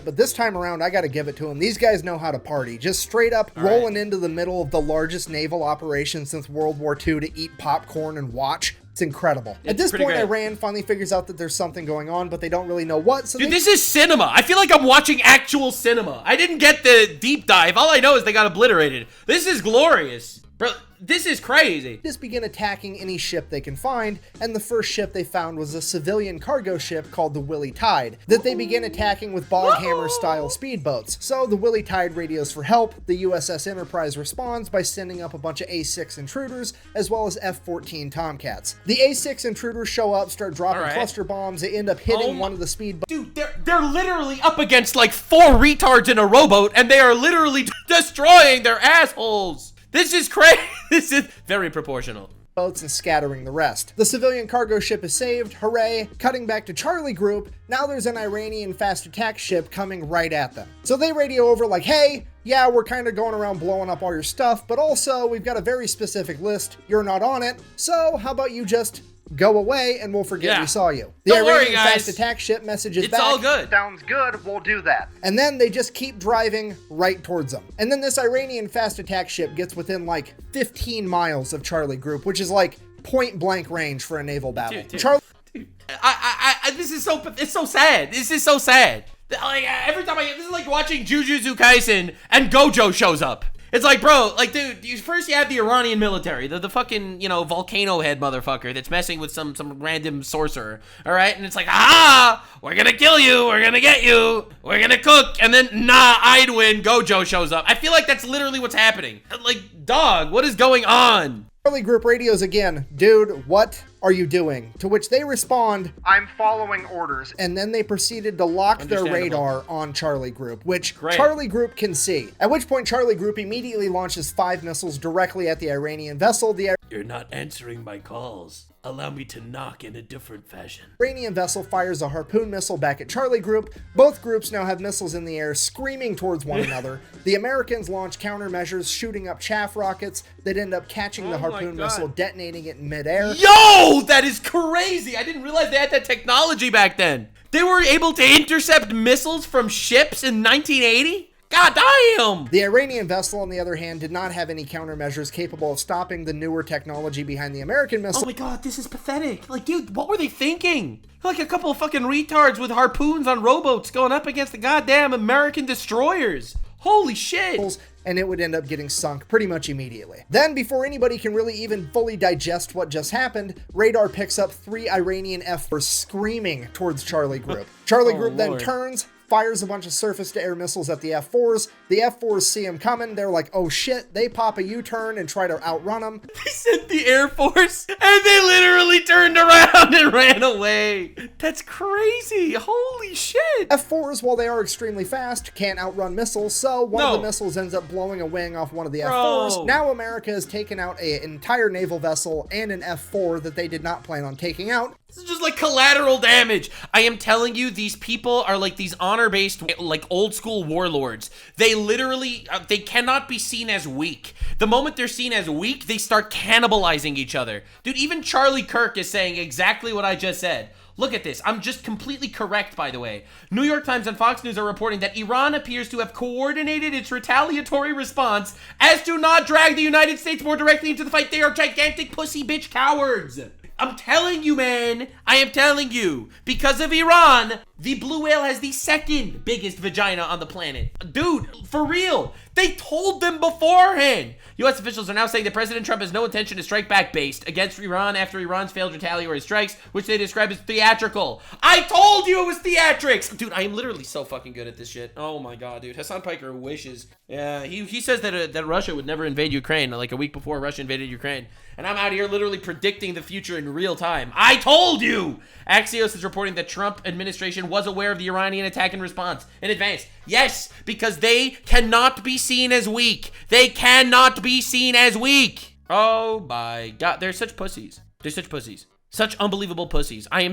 But this time around, I gotta give it to them. These guys know how to party. Just straight up rolling into the middle of the largest naval operation since World War II to eat popcorn and watch. It's incredible. At this point, Iran finally figures out that there's something going on, but they don't really know what. So dude, this is cinema. I feel like I'm watching actual cinema. I didn't get the deep dive. All I know is they got obliterated. This is glorious. Bro, this is crazy. Just begin attacking any ship they can find, and the first ship they found was a civilian cargo ship called the Willie Tide that they began attacking with Boghammer-style speedboats. So the Willie Tide radios for help. The USS Enterprise responds by sending up a bunch of A6 intruders as well as F-14 Tomcats. The A6 intruders show up, start dropping cluster bombs. They end up hitting one of the speedboats. Dude, they're literally up against like 4 retards in a rowboat, and they are literally destroying their assholes. This is crazy. This is very proportional. Boats and scattering the rest. The civilian cargo ship is saved, hooray. Cutting back to Charlie Group, now there's an Iranian fast attack ship coming right at them. So they radio over like, hey, yeah, we're kind of going around blowing up all your stuff, but also we've got a very specific list. You're not on it, so how about you just go away and we'll forget we saw you. The Iranian fast attack ship messages back. It's all good. Sounds good, we'll do that. And then they just keep driving right towards them. And then this Iranian fast attack ship gets within like 15 miles of Charlie Group, which is like point blank range for a naval battle. Dude. This is it's so sad. This is so sad. Like every time this is like watching Jujutsu Kaisen and Gojo shows up. It's like, bro, like, dude, first you have the Iranian military, the fucking, you know, volcano head motherfucker that's messing with some random sorcerer, all right? And it's like, we're gonna kill you, we're gonna get you, we're gonna cook, and then, nah, I'd win, Gojo shows up. I feel like that's literally what's happening. Like, dog, what is going on? Charlie Group radios again, dude, what are you doing? To which they respond, I'm following orders. And then they proceeded to lock their radar on Charlie Group, which Charlie Group can see. At which point Charlie Group immediately launches 5 missiles directly at the Iranian vessel. You're not answering my calls. Allow me to knock in a different fashion. Iranian vessel fires a harpoon missile back at Charlie Group. Both groups now have missiles in the air screaming towards one another. The Americans launch countermeasures, shooting up chaff rockets that end up catching the harpoon missile, detonating it in midair. Yo, that is crazy. I didn't realize they had that technology back then. They were able to intercept missiles from ships in 1980? God damn! The Iranian vessel, on the other hand, did not have any countermeasures capable of stopping the newer technology behind the American missile. Oh my God, this is pathetic. Like, dude, what were they thinking? Like a couple of fucking retards with harpoons on rowboats going up against the goddamn American destroyers. Holy shit! And it would end up getting sunk pretty much immediately. Then, before anybody can really even fully digest what just happened, radar picks up 3 Iranian F-4s screaming towards Charlie Group. Charlie Group then turns, fires a bunch of surface-to-air missiles at the F-4s. The F-4s see him coming. They're like, oh shit. They pop a U-turn and try to outrun him. They sent the Air Force, and they literally turned around and ran away. That's crazy. Holy shit. F-4s, while they are extremely fast, can't outrun missiles, so one of the missiles ends up blowing a wing off one of the F-4s. Now America has taken out an entire naval vessel and an F-4 that they did not plan on taking out. This is just like collateral damage. I am telling you, these people are like these honor-based, like old school warlords. They literally, they cannot be seen as weak. The moment they're seen as weak, they start cannibalizing each other. Dude, even Charlie Kirk is saying exactly what I just said. Look at this. I'm just completely correct, by the way. New York Times and Fox News are reporting that Iran appears to have coordinated its retaliatory response as to not drag the United States more directly into the fight. They are gigantic pussy bitch cowards. I'm telling you, man. I am telling you. Because of Iran, the blue whale has the second biggest vagina on the planet. Dude, for real. They told them beforehand. U.S. officials are now saying that President Trump has no intention to strike back based against Iran after Iran's failed retaliatory strikes, which they describe as theatrical. I told you it was theatrics! Dude, I am literally so fucking good at this shit. Oh my god, dude. Hasan Piker wishes. Yeah, he says that Russia would never invade Ukraine, like a week before Russia invaded Ukraine. And I'm out here literally predicting the future in real time. I told you! Axios is reporting that Trump administration was aware of the Iranian attack and response in advance. Yes, because they cannot be seen as weak. They cannot be seen as weak. Oh my god, they're such pussies. They're such pussies. Such unbelievable pussies. I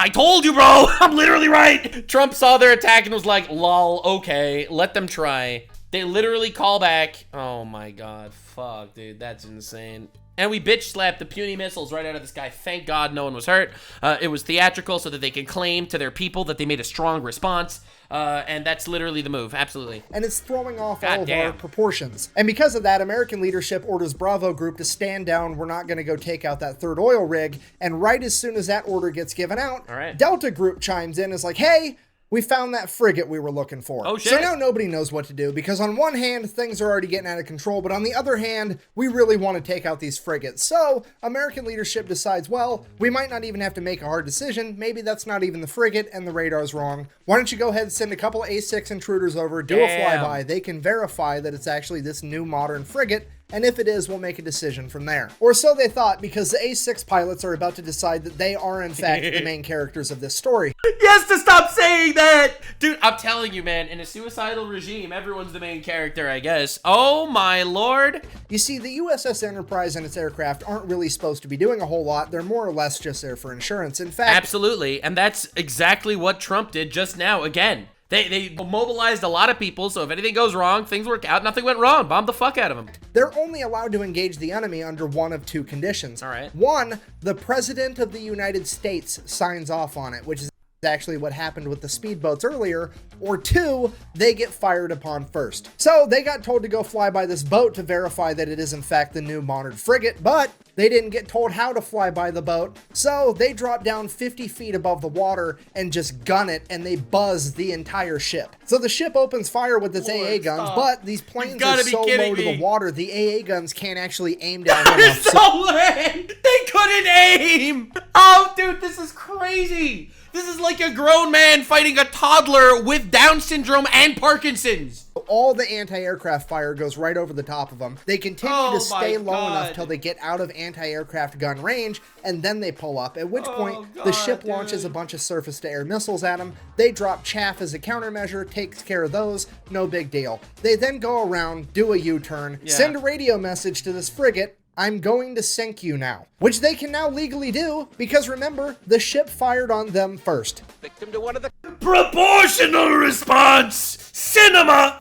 told you, bro! I'm literally right! Trump saw their attack and was like, lol, okay, let them try. They literally call back. Oh my god, fuck, dude, that's insane. And we bitch slapped the puny missiles right out of the sky. Thank God no one was hurt. It was theatrical so that they can claim to their people that they made a strong response. And that's literally the move. Absolutely. And it's throwing off all of our proportions. And because of that, American leadership orders Bravo Group to stand down. We're not going to go take out that third oil rig. And right as soon as that order gets given out, Delta Group chimes in and is like, hey, we found that frigate we were looking for. Oh, shit. So now nobody knows what to do, because on one hand, things are already getting out of control, but on the other hand, we really want to take out these frigates. So American leadership decides, well, we might not even have to make a hard decision. Maybe that's not even the frigate and the radar's wrong. Why don't you go ahead and send a couple A6 intruders over, do a flyby. They can verify that it's actually this new modern frigate. And if it is, we'll make a decision from there. Or so they thought, because the A6 pilots are about to decide that they are, in fact, the main characters of this story. Yes, to stop saying that! Dude, I'm telling you, man, in a suicidal regime, everyone's the main character, I guess. Oh, my lord. You see, the USS Enterprise and its aircraft aren't really supposed to be doing a whole lot. They're more or less just there for insurance. In fact... Absolutely, and that's exactly what Trump did just now, again. They mobilized a lot of people, so if anything goes wrong, things work out. Nothing went wrong. Bomb the fuck out of them. They're only allowed to engage the enemy under one of two conditions. All right. One, the President of the United States signs off on it, which is actually what happened with the speedboats earlier. Or two, they get fired upon first. So they got told to go fly by this boat to verify that it is in fact the new modern frigate, but they didn't get told how to fly by the boat. So they drop down 50 feet above the water and just gun it, and they buzz the entire ship. So the ship opens fire with its AA guns, but these planes are so low to the water, the AA guns can't actually aim down enough. No way! They couldn't aim! Oh, dude, this is crazy! This is like a grown man fighting a toddler with Down syndrome and Parkinson's. All the anti-aircraft fire goes right over the top of them. They continue to stay low enough till they get out of anti-aircraft gun range, and then they pull up, at which point the ship launches a bunch of surface-to-air missiles at them. They drop chaff as a countermeasure, takes care of those, no big deal. They then go around, do a U-turn, send a radio message to this frigate, I'm going to sink you now. Which they can now legally do, because remember, the ship fired on them first. Victim to one of the... Proportional response! Cinema!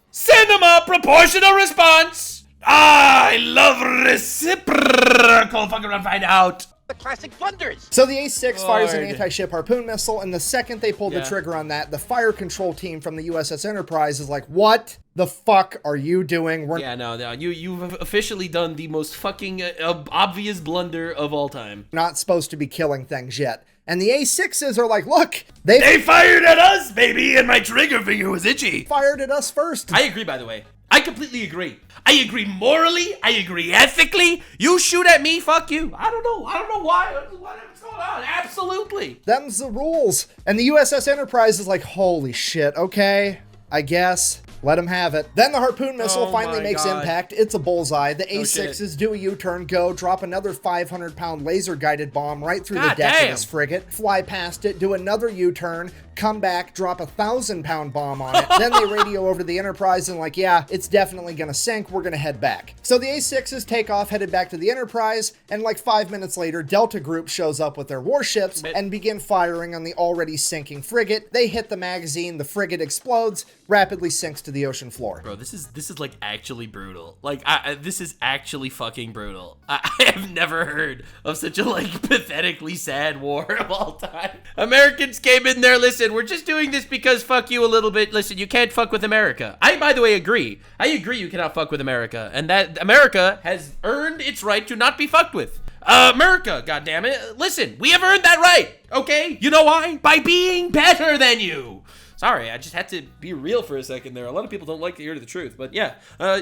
Proportional response! I love reciprocal. Fuck around, find out. The classic blunders. So the A6 fires an anti-ship harpoon missile, and the second they pull the trigger on that, the fire control team from the USS Enterprise is like, what the fuck are you doing? You've officially done the most fucking obvious blunder of all time. Not supposed to be killing things yet. And the A6s are like, look, they fired at us, baby, and my trigger finger was itchy. Fired at us first. I agree, by the way. I completely agree. I agree morally. I agree ethically. You shoot at me, fuck you. I don't know why. What's going on? Absolutely. Them's the rules. And the USS Enterprise is like, holy shit, okay, I guess. Let him have it. Then the harpoon missile finally makes impact. It's a bullseye. The A6s do a U-turn, drop another 500-pound laser-guided bomb right through the deck of this frigate, fly past it, do another U-turn, come back, drop a 1,000-pound bomb on it. Then they radio over to the Enterprise and like, yeah, it's definitely gonna sink. We're gonna head back. So the A6s take off, headed back to the Enterprise, and like 5 minutes later, Delta Group shows up with their warships and begin firing on the already sinking frigate. They hit the magazine, the frigate explodes, rapidly sinks to the ocean floor. Bro, this is like actually brutal. Like, this is actually fucking brutal. I have never heard of such a like pathetically sad war of all time. Americans came in there, listen, we're just doing this because fuck you a little bit. Listen, you can't fuck with America. I, by the way, agree. I agree you cannot fuck with America, and that America has earned its right to not be fucked with. America, goddammit. Listen, we have earned that right, okay? You know why? By being better than you. Sorry, I just had to be real for a second there. A lot of people don't like to hear the truth, but yeah.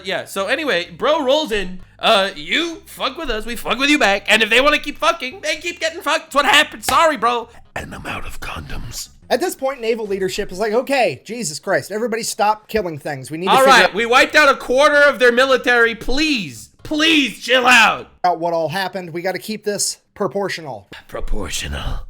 Yeah, so anyway, bro rolls in. You fuck with us, we fuck with you back. And if they want to keep fucking, they keep getting fucked. That's what happened. Sorry, bro. And I'm out of condoms. At this point, naval leadership is like, okay, Jesus Christ, everybody stop killing things. We need to all figure right, we wiped out a quarter of their military. Please chill out. What all happened. We got to keep this proportional.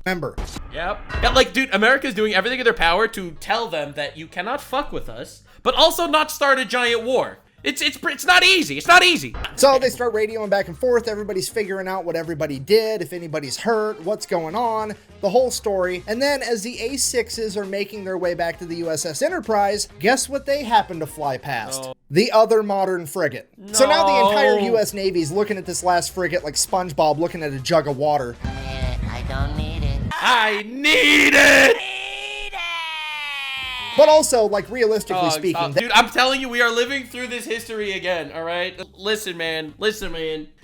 Remember. Yep. Yeah, like, dude, America's doing everything in their power to tell them that you cannot fuck with us, but also not start a giant war. It's not easy. It's not easy. So they start radioing back and forth. Everybody's figuring out what everybody did, if anybody's hurt, what's going on, the whole story. And then as the A6s are making their way back to the USS Enterprise, guess what they happen to fly past? No. The other modern frigate. No. So now the entire US Navy's looking at this last frigate like SpongeBob looking at a jug of water. I don't need it. I need it! But also, like, realistically speaking... Dude, I'm telling you, we are living through this history again, all right? Listen, man.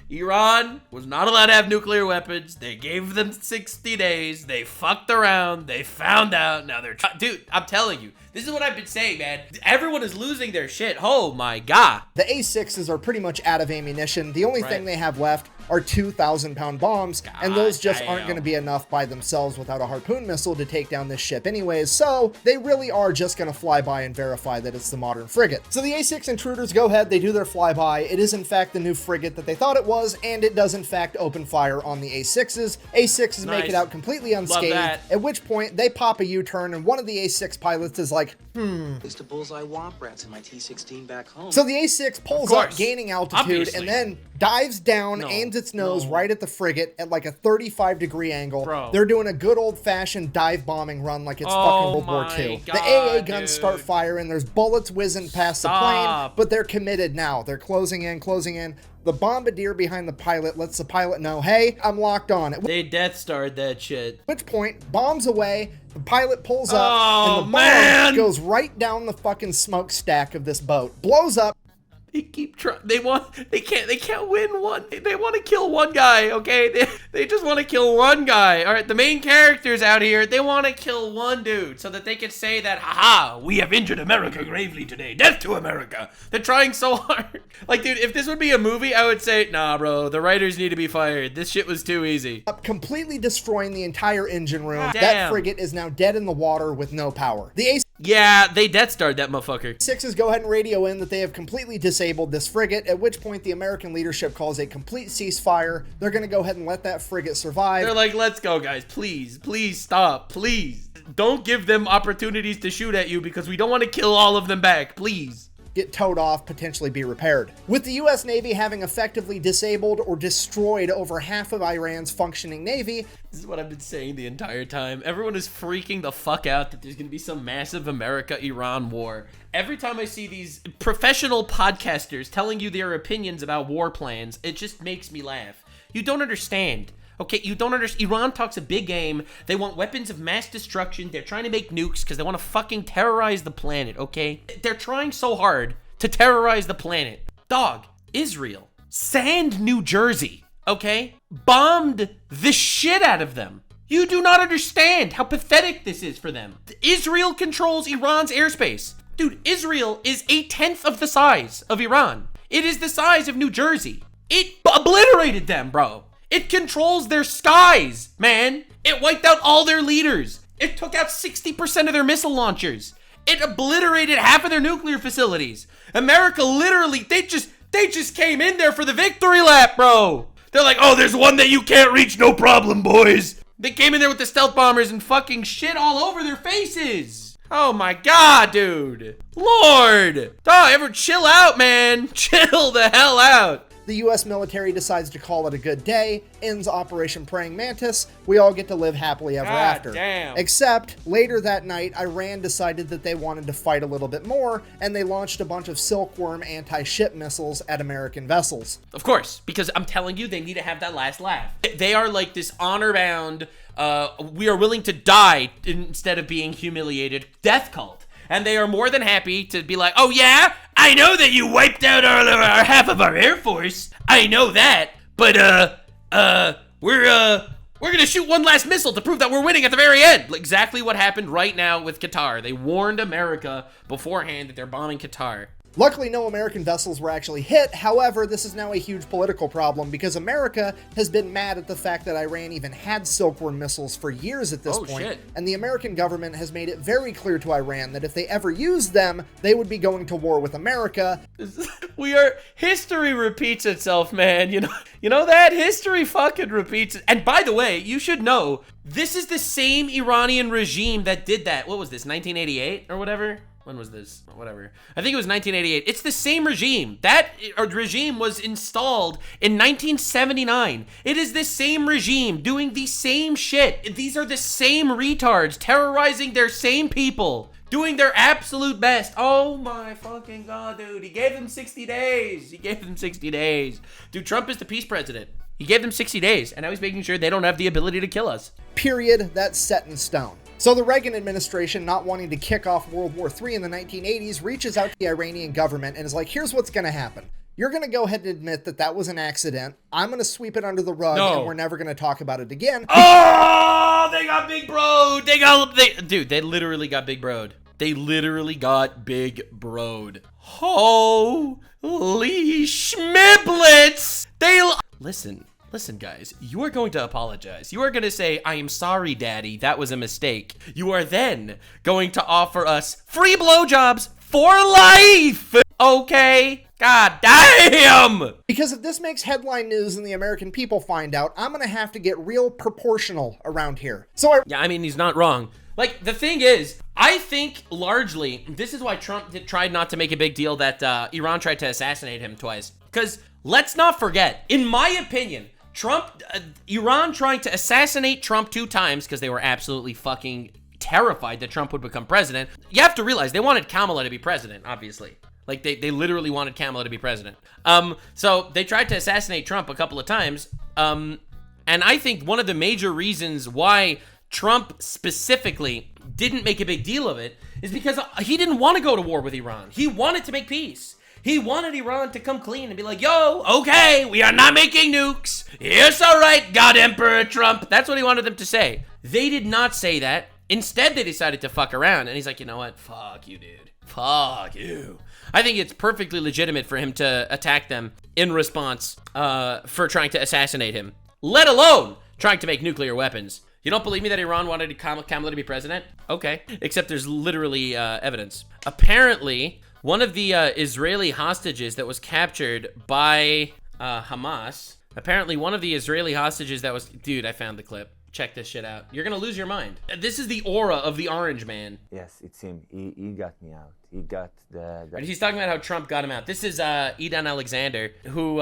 Iran was not allowed to have nuclear weapons. They gave them 60 days. They fucked around. They found out. Now they're... Dude, I'm telling you. This is what I've been saying, man. Everyone is losing their shit. Oh, my God. The A6s are pretty much out of ammunition. The only thing they have left are 2,000-pound bombs, and those just aren't going to be enough by themselves without a harpoon missile to take down this ship anyways, so they really are just going to fly by and verify that it's the modern frigate. So the A6 intruders go ahead, they do their flyby. It is in fact the new frigate that they thought it was, and it does in fact open fire on the A6s. A6s make it out completely unscathed, at which point they pop a U-turn, and one of the A6 pilots is like, It's the bullseye womp rats in my T-16 back home. So the A6 pulls up, gaining altitude, and then dives down, aims its nose right at the frigate at like a 35-degree angle. Bro. They're doing a good old-fashioned dive bombing run like it's fucking World War II. The AA guns start firing. There's bullets whizzing past the plane, but they're committed now. They're closing in. The bombardier behind the pilot lets the pilot know, hey, I'm locked on. They Death Starred that shit. At which point, bombs away, the pilot pulls up, and the bomb goes right down the fucking smokestack of this boat. Blows up. They keep trying. They can't win one. They want to kill one guy, okay? They just want to kill one guy. All right, the main characters out here, they want to kill one dude so that they can say that, haha, we have injured America gravely today. Death to America. They're trying so hard. Like, dude, if this would be a movie, I would say, nah, bro, the writers need to be fired. This shit was too easy. Completely destroying the entire engine room. Damn. That frigate is now dead in the water with no power. The Yeah, they Death Starred that motherfucker. A6s go ahead and radio in that they have completely disabled this frigate, at which point the American leadership calls a complete ceasefire. They're going to go ahead and let that frigate survive. They're like, let's go, guys. Please stop. Please. Don't give them opportunities to shoot at you because we don't want to kill all of them back. Please. Get towed off, potentially be repaired. With the US Navy having effectively disabled or destroyed over half of Iran's functioning navy. This is what I've been saying the entire time. Everyone is freaking the fuck out that there's gonna be some massive America-Iran war. Every time I see these professional podcasters telling you their opinions about war plans, it just makes me laugh. You don't understand. Okay, you don't understand. Iran talks a big game. They want weapons of mass destruction. They're trying to make nukes because they want to fucking terrorize the planet, okay? They're trying so hard to terrorize the planet. Dog, Israel, sand New Jersey, okay? Bombed the shit out of them. You do not understand how pathetic this is for them. Israel controls Iran's airspace. Dude, Israel is 1/10 of the size of Iran. It is the size of New Jersey. It obliterated them, bro. It controls their skies, man. It wiped out all their leaders. It took out 60% of their missile launchers. It obliterated half of their nuclear facilities. America literally, they just came in there for the victory lap, bro. They're like, oh, there's one that you can't reach, no problem, boys. They came in there with the stealth bombers and fucking shit all over their faces. Oh my god, dude. Lord. Dog, ever chill out, man. Chill the hell out. The US military decides to call it a good day, ends Operation Praying Mantis, we all get to live happily ever after. Damn. Except, later that night, Iran decided that they wanted to fight a little bit more, and they launched a bunch of Silkworm anti-ship missiles at American vessels. Of course, because I'm telling you, they need to have that last laugh. They are like this honor-bound, we are willing to die instead of being humiliated death cult. And they are more than happy to be like, oh yeah, I know that you wiped out our half of our Air Force. I know that, but we're gonna shoot one last missile to prove that we're winning at the very end. Exactly what happened right now with Qatar. They warned America beforehand that they're bombing Qatar. Luckily, no American vessels were actually hit. However, this is now a huge political problem because America has been mad at the fact that Iran even had Silkworm missiles for years at this point. Shit. And the American government has made it very clear to Iran that if they ever used them, they would be going to war with America. History repeats itself, man. You know that? History fucking repeats it. And by the way, you should know, this is the same Iranian regime that did that. What was this, 1988 or whatever? When was this? Whatever. I think it was 1988. It's the same regime. That regime was installed in 1979. It is the same regime doing the same shit. These are the same retards terrorizing their same people, doing their absolute best. Oh my fucking god, dude. He gave them 60 days. He gave them 60 days. Dude, Trump is the peace president. He gave them 60 days, and now he's making sure they don't have the ability to kill us. Period. That's set in stone. So the Reagan administration, not wanting to kick off World War III in the 1980s, reaches out to the Iranian government and is like, here's what's going to happen. You're going to go ahead and admit that that was an accident. I'm going to sweep it under the rug, and we're never going to talk about it again. Oh, they got big broed. Dude, they literally got big broed. They literally got big broed. Holy schmiblets. Listen, guys, you are going to apologize. You are going to say, I am sorry, daddy, that was a mistake. You are then going to offer us free blowjobs for life, okay? God damn! Because if this makes headline news and the American people find out, I'm going to have to get real proportional around here. Yeah, I mean, he's not wrong. Like, the thing is, I think largely, this is why Trump tried not to make a big deal that Iran tried to assassinate him twice. Because let's not forget, in my opinion, Iran trying to assassinate Trump 2 times because they were absolutely fucking terrified that Trump would become president. You have to realize they wanted Kamala to be president, obviously. Like, they literally wanted Kamala to be president. So they tried to assassinate Trump a couple of times. And I think one of the major reasons why Trump specifically didn't make a big deal of it is because he didn't want to go to war with Iran. He wanted to make peace. He wanted Iran to come clean and be like, yo, okay, we are not making nukes. It's all right, God Emperor Trump. That's what he wanted them to say. They did not say that. Instead, they decided to fuck around. And he's like, you know what? Fuck you, dude. Fuck you. I think it's perfectly legitimate for him to attack them in response for trying to assassinate him, let alone trying to make nuclear weapons. You don't believe me that Iran wanted Kamala to be president? Okay. Except there's literally evidence. Apparently, one of the Israeli hostages that was captured by Hamas, dude, I found the clip. Check this shit out. You're gonna lose your mind. This is the aura of the orange man. Yes, it's him. He got me out. He got the... And he's talking about how Trump got him out. This is Idan Alexander, who,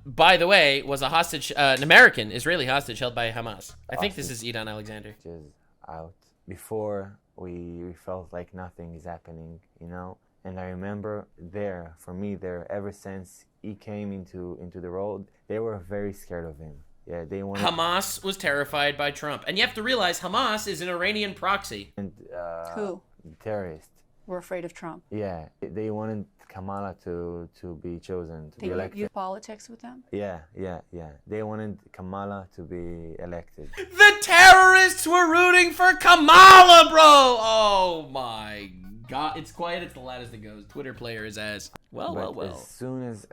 by the way, was a hostage, an American Israeli hostage held by Hamas. I think this is Idan Alexander. Is out. Before, we felt like nothing is happening, you know? And I remember for me, ever since he came into the road, they were very scared of him. Yeah, they wanted... Hamas was terrified by Trump. And you have to realize Hamas is an Iranian proxy. And, who? Terrorists. We're afraid of Trump. Yeah, they wanted Kamala to be chosen, to be elected. You politics with them? Yeah. They wanted Kamala to be elected. The terrorists were rooting for Kamala, bro! Oh my God, it's quiet. It's the loudest it goes. Twitter player is as well. As soon as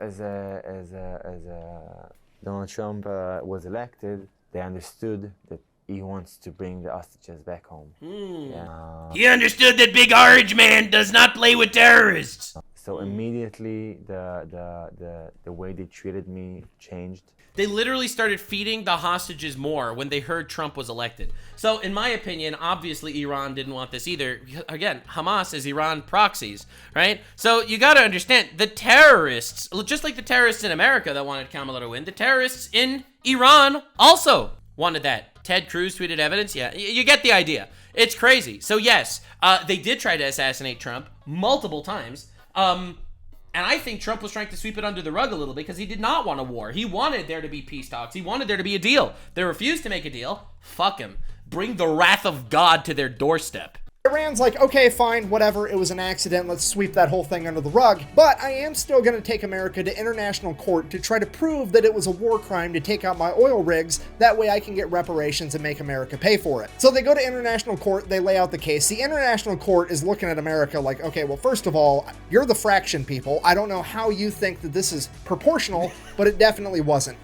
Donald Trump was elected, they understood that he wants to bring the hostages back home. Yeah. He understood that big orange man does not play with terrorists. So immediately the way they treated me changed. They literally started feeding the hostages more when they heard Trump was elected. So in my opinion, obviously Iran didn't want this either. Again, Hamas is Iran proxies, right? So you got to understand, the terrorists, just like the terrorists in America that wanted Kamala to win, the terrorists in Iran also wanted that. Ted Cruz tweeted evidence. Yeah, you get the idea. It's crazy. So yes, they did try to assassinate Trump multiple times. And I think Trump was trying to sweep it under the rug a little bit because he did not want a war. He wanted there to be peace talks. He wanted there to be a deal. They refused to make a deal. Fuck him. Bring the wrath of God to their doorstep. Iran's like, okay, fine, whatever, it was an accident, let's sweep that whole thing under the rug. But I am still going to take America to international court to try to prove that it was a war crime to take out my oil rigs. That way I can get reparations and make America pay for it. So they go to international court, they lay out the case. The international court is looking at America like, okay, well, first of all, you're the fraction people. I don't know how you think that this is proportional, but it definitely wasn't.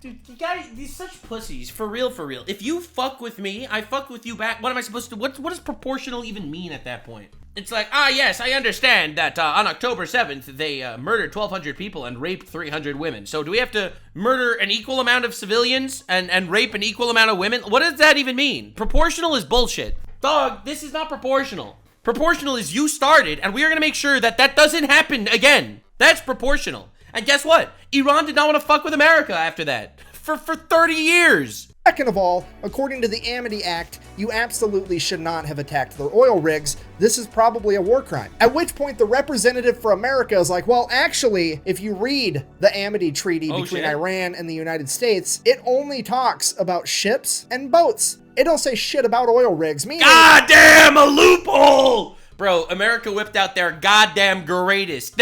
Dude, you guys, these such pussies. For real, for real. If you fuck with me, I fuck with you back. What am I supposed to... What does proportional even mean at that point? It's like, yes, I understand that on October 7th, they murdered 1,200 people and raped 300 women. So do we have to murder an equal amount of civilians and rape an equal amount of women? What does that even mean? Proportional is bullshit. Dog, this is not proportional. Proportional is you started, and we are going to make sure that that doesn't happen again. That's proportional. And guess what? Iran did not want to fuck with America after that. For 30 years. Second of all, according to the Amity Act, you absolutely should not have attacked their oil rigs. This is probably a war crime. At which point the representative for America is like, well, actually, if you read the Amity Treaty between Iran and the United States, it only talks about ships and boats. It don't say shit about oil rigs. Meaning, goddamn, a loophole! Bro, America whipped out their goddamn greatest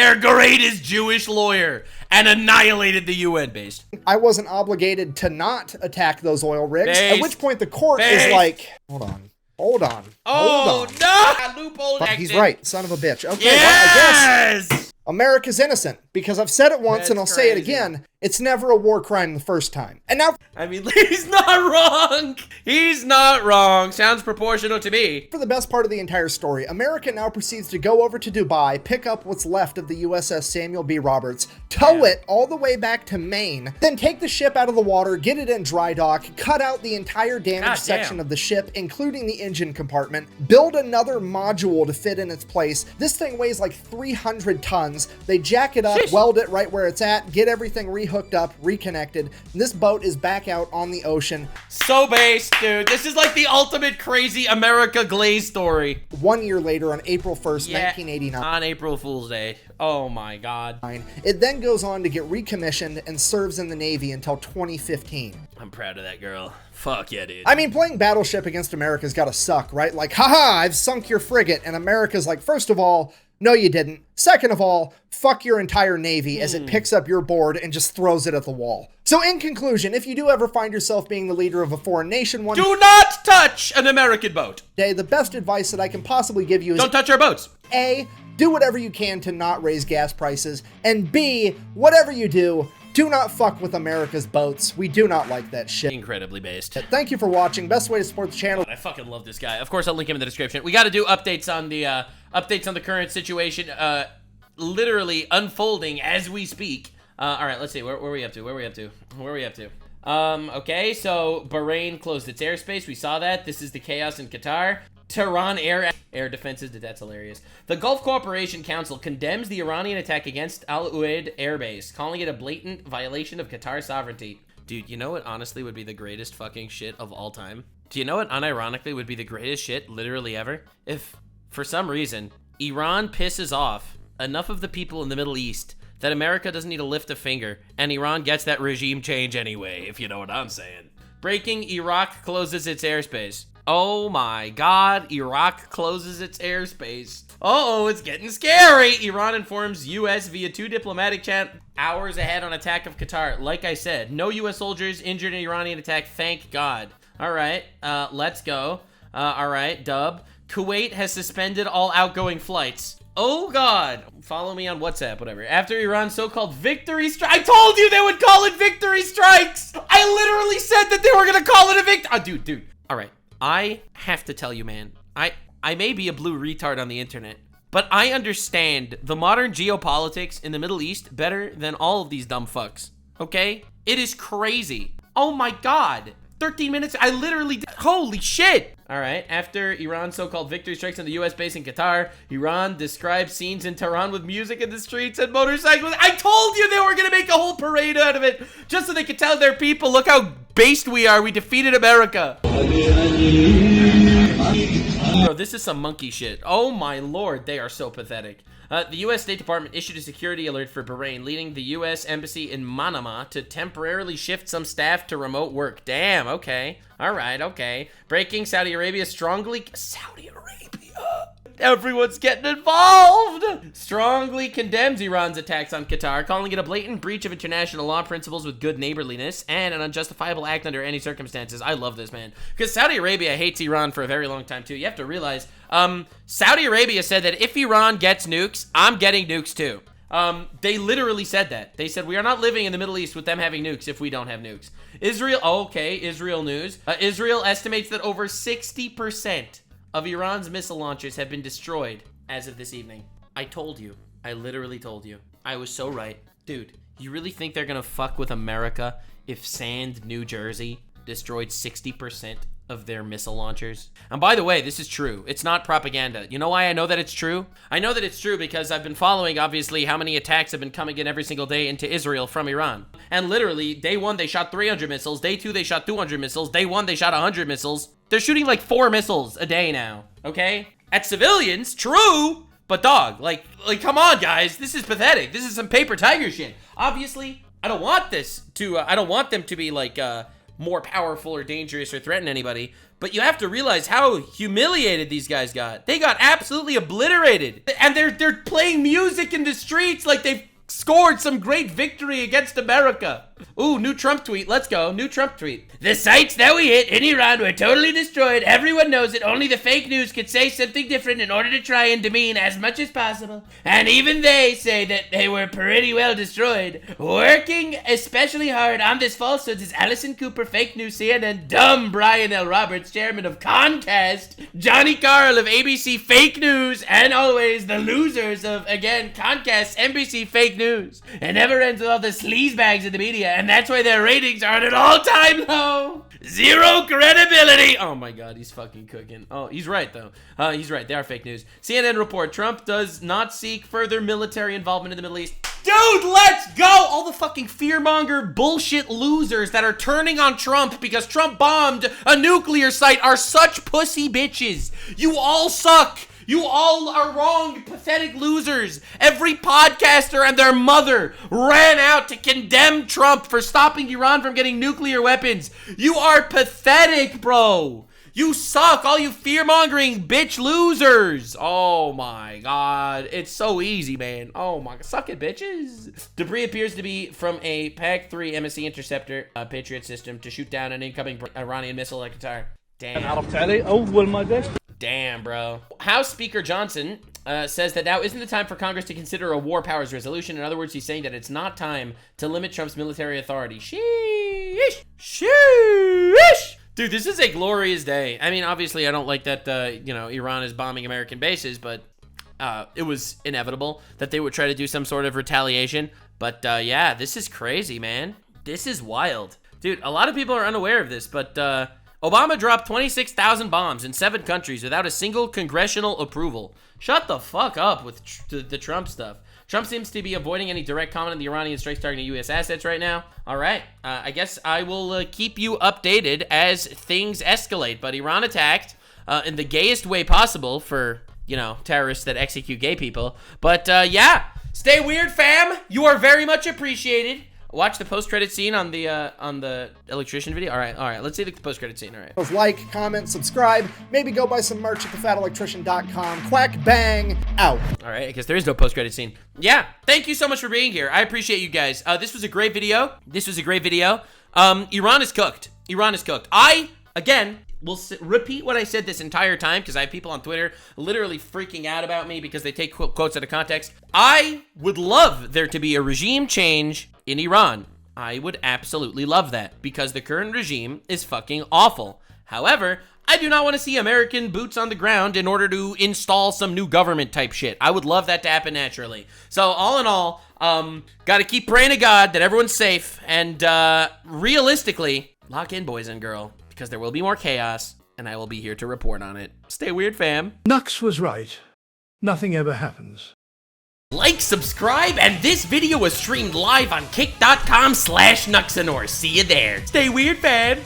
Jewish lawyer and annihilated the UN base. I wasn't obligated to not attack those oil rigs. At which point the court is like, hold on. Oh, no! Loophole. He's right, son of a bitch. Okay, yes! well, I guess America's innocent because I've said it once and I'll say it again. It's never a war crime the first time. And now, I mean, he's not wrong. He's not wrong. Sounds proportional to me. For the best part of the entire story, America now proceeds to go over to Dubai, pick up what's left of the USS Samuel B. Roberts, tow it all the way back to Maine, then take the ship out of the water, get it in dry dock, cut out the entire damaged section of the ship, including the engine compartment, build another module to fit in its place. This thing weighs like 300 tons. They jack it up, weld it right where it's at, get everything rehooked up, reconnected. This boat is back out on the ocean. So based, dude. This is like the ultimate crazy America Glaze story. 1 year later, on April 1st, 1989. On April Fool's Day. Oh my God. It then goes on to get recommissioned and serves in the Navy until 2015. I'm proud of that girl. Fuck yeah, dude. I mean, playing Battleship against America's gotta suck, right? Like, haha, I've sunk your frigate. And America's like, first of all, no, you didn't. Second of all, fuck your entire Navy as it picks up your board and just throws it at the wall. So in conclusion, if you do ever find yourself being the leader of a foreign nation do not touch an American boat. day, the best advice that I can possibly give you is don't touch our boats. A, do whatever you can to not raise gas prices. And B, whatever you do not fuck with America's boats. We do not like that shit. Incredibly based. Thank you for watching. Best way to support the channel. I fucking love this guy. Of course, I'll link him in the description. We got to do updates on the current situation, literally unfolding as we speak. All right, let's see. Where are we up to? Okay, so Bahrain closed its airspace. We saw that. This is the chaos in Qatar. Tehran air defenses. That's hilarious. The Gulf Cooperation Council condemns the Iranian attack against Al Udeid Air Base, calling it a blatant violation of Qatar sovereignty. Dude, you know what honestly would be the greatest fucking shit of all time? Do you know what unironically would be the greatest shit literally ever? If, for some reason, Iran pisses off enough of the people in the Middle East that America doesn't need to lift a finger, and Iran gets that regime change anyway, if you know what I'm saying. Breaking, Iraq closes its airspace. Oh my God, Iraq closes its airspace. Uh-oh, it's getting scary. Iran informs U.S. via 2 diplomatic channels hours ahead on attack of Qatar. Like I said, no U.S. soldiers injured in Iranian attack, thank God. All right, let's go. All right, dub. Kuwait has suspended all outgoing flights. Oh God, follow me on WhatsApp, whatever. After Iran's so-called victory strike, I told you they would call it victory strikes. I literally said that they were gonna call it a victory. Oh, dude. All right. I have to tell you, man, I may be a blue retard on the internet, but I understand the modern geopolitics in the Middle East better than all of these dumb fucks, okay? It is crazy. Oh my God. 13 minutes, I literally, holy shit. All right, after Iran's so-called victory strikes on the U.S. base in Qatar, Iran described scenes in Tehran with music in the streets and motorcycles. I told you they were gonna make a whole parade out of it, just so they could tell their people, look how based we are, we defeated America. Bro, this is some monkey shit. Oh my lord, they are so pathetic. The U.S. State Department issued a security alert for Bahrain, leading the U.S. Embassy in Manama to temporarily shift some staff to remote work. Damn, okay. All right, okay. Breaking Saudi Arabia strongly... Saudi Arabia? Everyone's getting involved! Strongly condemns Iran's attacks on Qatar, calling it a blatant breach of international law principles with good neighborliness and an unjustifiable act under any circumstances. I love this, man. Because Saudi Arabia hates Iran for a very long time, too. You have to realize, Saudi Arabia said that if Iran gets nukes, I'm getting nukes, too. They literally said that. They said, we are not living in the Middle East with them having nukes if we don't have nukes. Israel, okay, Israel news. Israel estimates that over 60% of Iran's missile launchers have been destroyed as of this evening. I told you. I literally told you. I was so right. Dude, you really think they're gonna fuck with America if Sand, New Jersey destroyed 60% of their missile launchers? And by the way, this is true. It's not propaganda. You know why I know that it's true? I know that it's true because I've been following, obviously, how many attacks have been coming in every single day into Israel from Iran. And literally, day 1, they shot 300 missiles. Day 2, they shot 200 missiles. Day 1, they shot 100 missiles. They're shooting like 4 missiles a day now, okay? At civilians, true, but dog, like, come on, guys. This is pathetic. This is some paper tiger shit. Obviously, I don't want this to, I don't want them to be like, more powerful or dangerous or threaten anybody, but you have to realize how humiliated these guys got. They got absolutely obliterated, and they're playing music in the streets like they've scored some great victory against America. Ooh, new Trump tweet. Let's go. New Trump tweet. The sites that we hit in Iran were totally destroyed. Everyone knows it. Only the fake news could say something different in order to try and demean as much as possible. And even they say that they were pretty well destroyed. Working especially hard on this falsehood is Allison Cooper, fake news CNN, dumb Brian L. Roberts, chairman of Comcast, Johnny Carl of ABC Fake News, and always the losers of, again, Comcast, NBC Fake News. It never ends with all the sleazebags of the media, and that's why their ratings are at an all-time low. Zero credibility. Oh my god, he's fucking cooking. Oh, he's right though. He's right, they are fake news. CNN report, Trump does not seek further military involvement in the Middle East. Dude, let's go! All the fucking fearmonger bullshit losers that are turning on Trump because Trump bombed a nuclear site are such pussy bitches. You all suck. You all are wrong, pathetic losers. Every podcaster and their mother ran out to condemn Trump for stopping Iran from getting nuclear weapons. You are pathetic, bro. You suck, all you fear-mongering bitch losers. Oh my god, it's so easy, man. Oh my, suck it, bitches. Debris appears to be from a PAC-3 MSE interceptor, Patriot system, to shoot down an incoming Iranian missile at Qatar. Damn. Damn, bro. House Speaker Johnson says that now isn't the time for Congress to consider a war powers resolution. In other words, he's saying that it's not time to limit Trump's military authority. Sheesh. Sheesh. Dude, this is a glorious day. I mean, obviously, I don't like that, you know, Iran is bombing American bases, but it was inevitable that they would try to do some sort of retaliation. But, yeah, this is crazy, man. This is wild. Dude, a lot of people are unaware of this, but, Obama dropped 26,000 bombs in 7 countries without a single congressional approval. Shut the fuck up with the Trump stuff. Trump seems to be avoiding any direct comment on the Iranian strikes targeting U.S. assets right now. All right, I guess I will keep you updated as things escalate. But Iran attacked in the gayest way possible for, you know, terrorists that execute gay people. But yeah, stay weird, fam. You are very much appreciated. Watch the post-credit scene on the electrician video. All right. Let's see the post-credit scene. All right. Like, comment, subscribe. Maybe go buy some merch at thefatelectrician.com. Quack, bang, out. All right, I guess there is no post-credit scene. Yeah, thank you so much for being here. I appreciate you guys. This was a great video. Iran is cooked. I, again, will repeat what I said this entire time because I have people on Twitter literally freaking out about me because they take quotes out of context. I would love there to be a regime change in Iran. I would absolutely love that because the current regime is fucking awful. However, I do not want to see American boots on the ground in order to install some new government type shit. I would love that to happen naturally. So all in all, gotta keep praying to God that everyone's safe, and realistically, lock in, boys and girl, because there will be more chaos, and I will be here to report on it. Stay weird, fam. Nux was right. Nothing ever happens. Like, subscribe, and this video was streamed live on kick.com/Nuxanor. See you there. Stay weird, fam.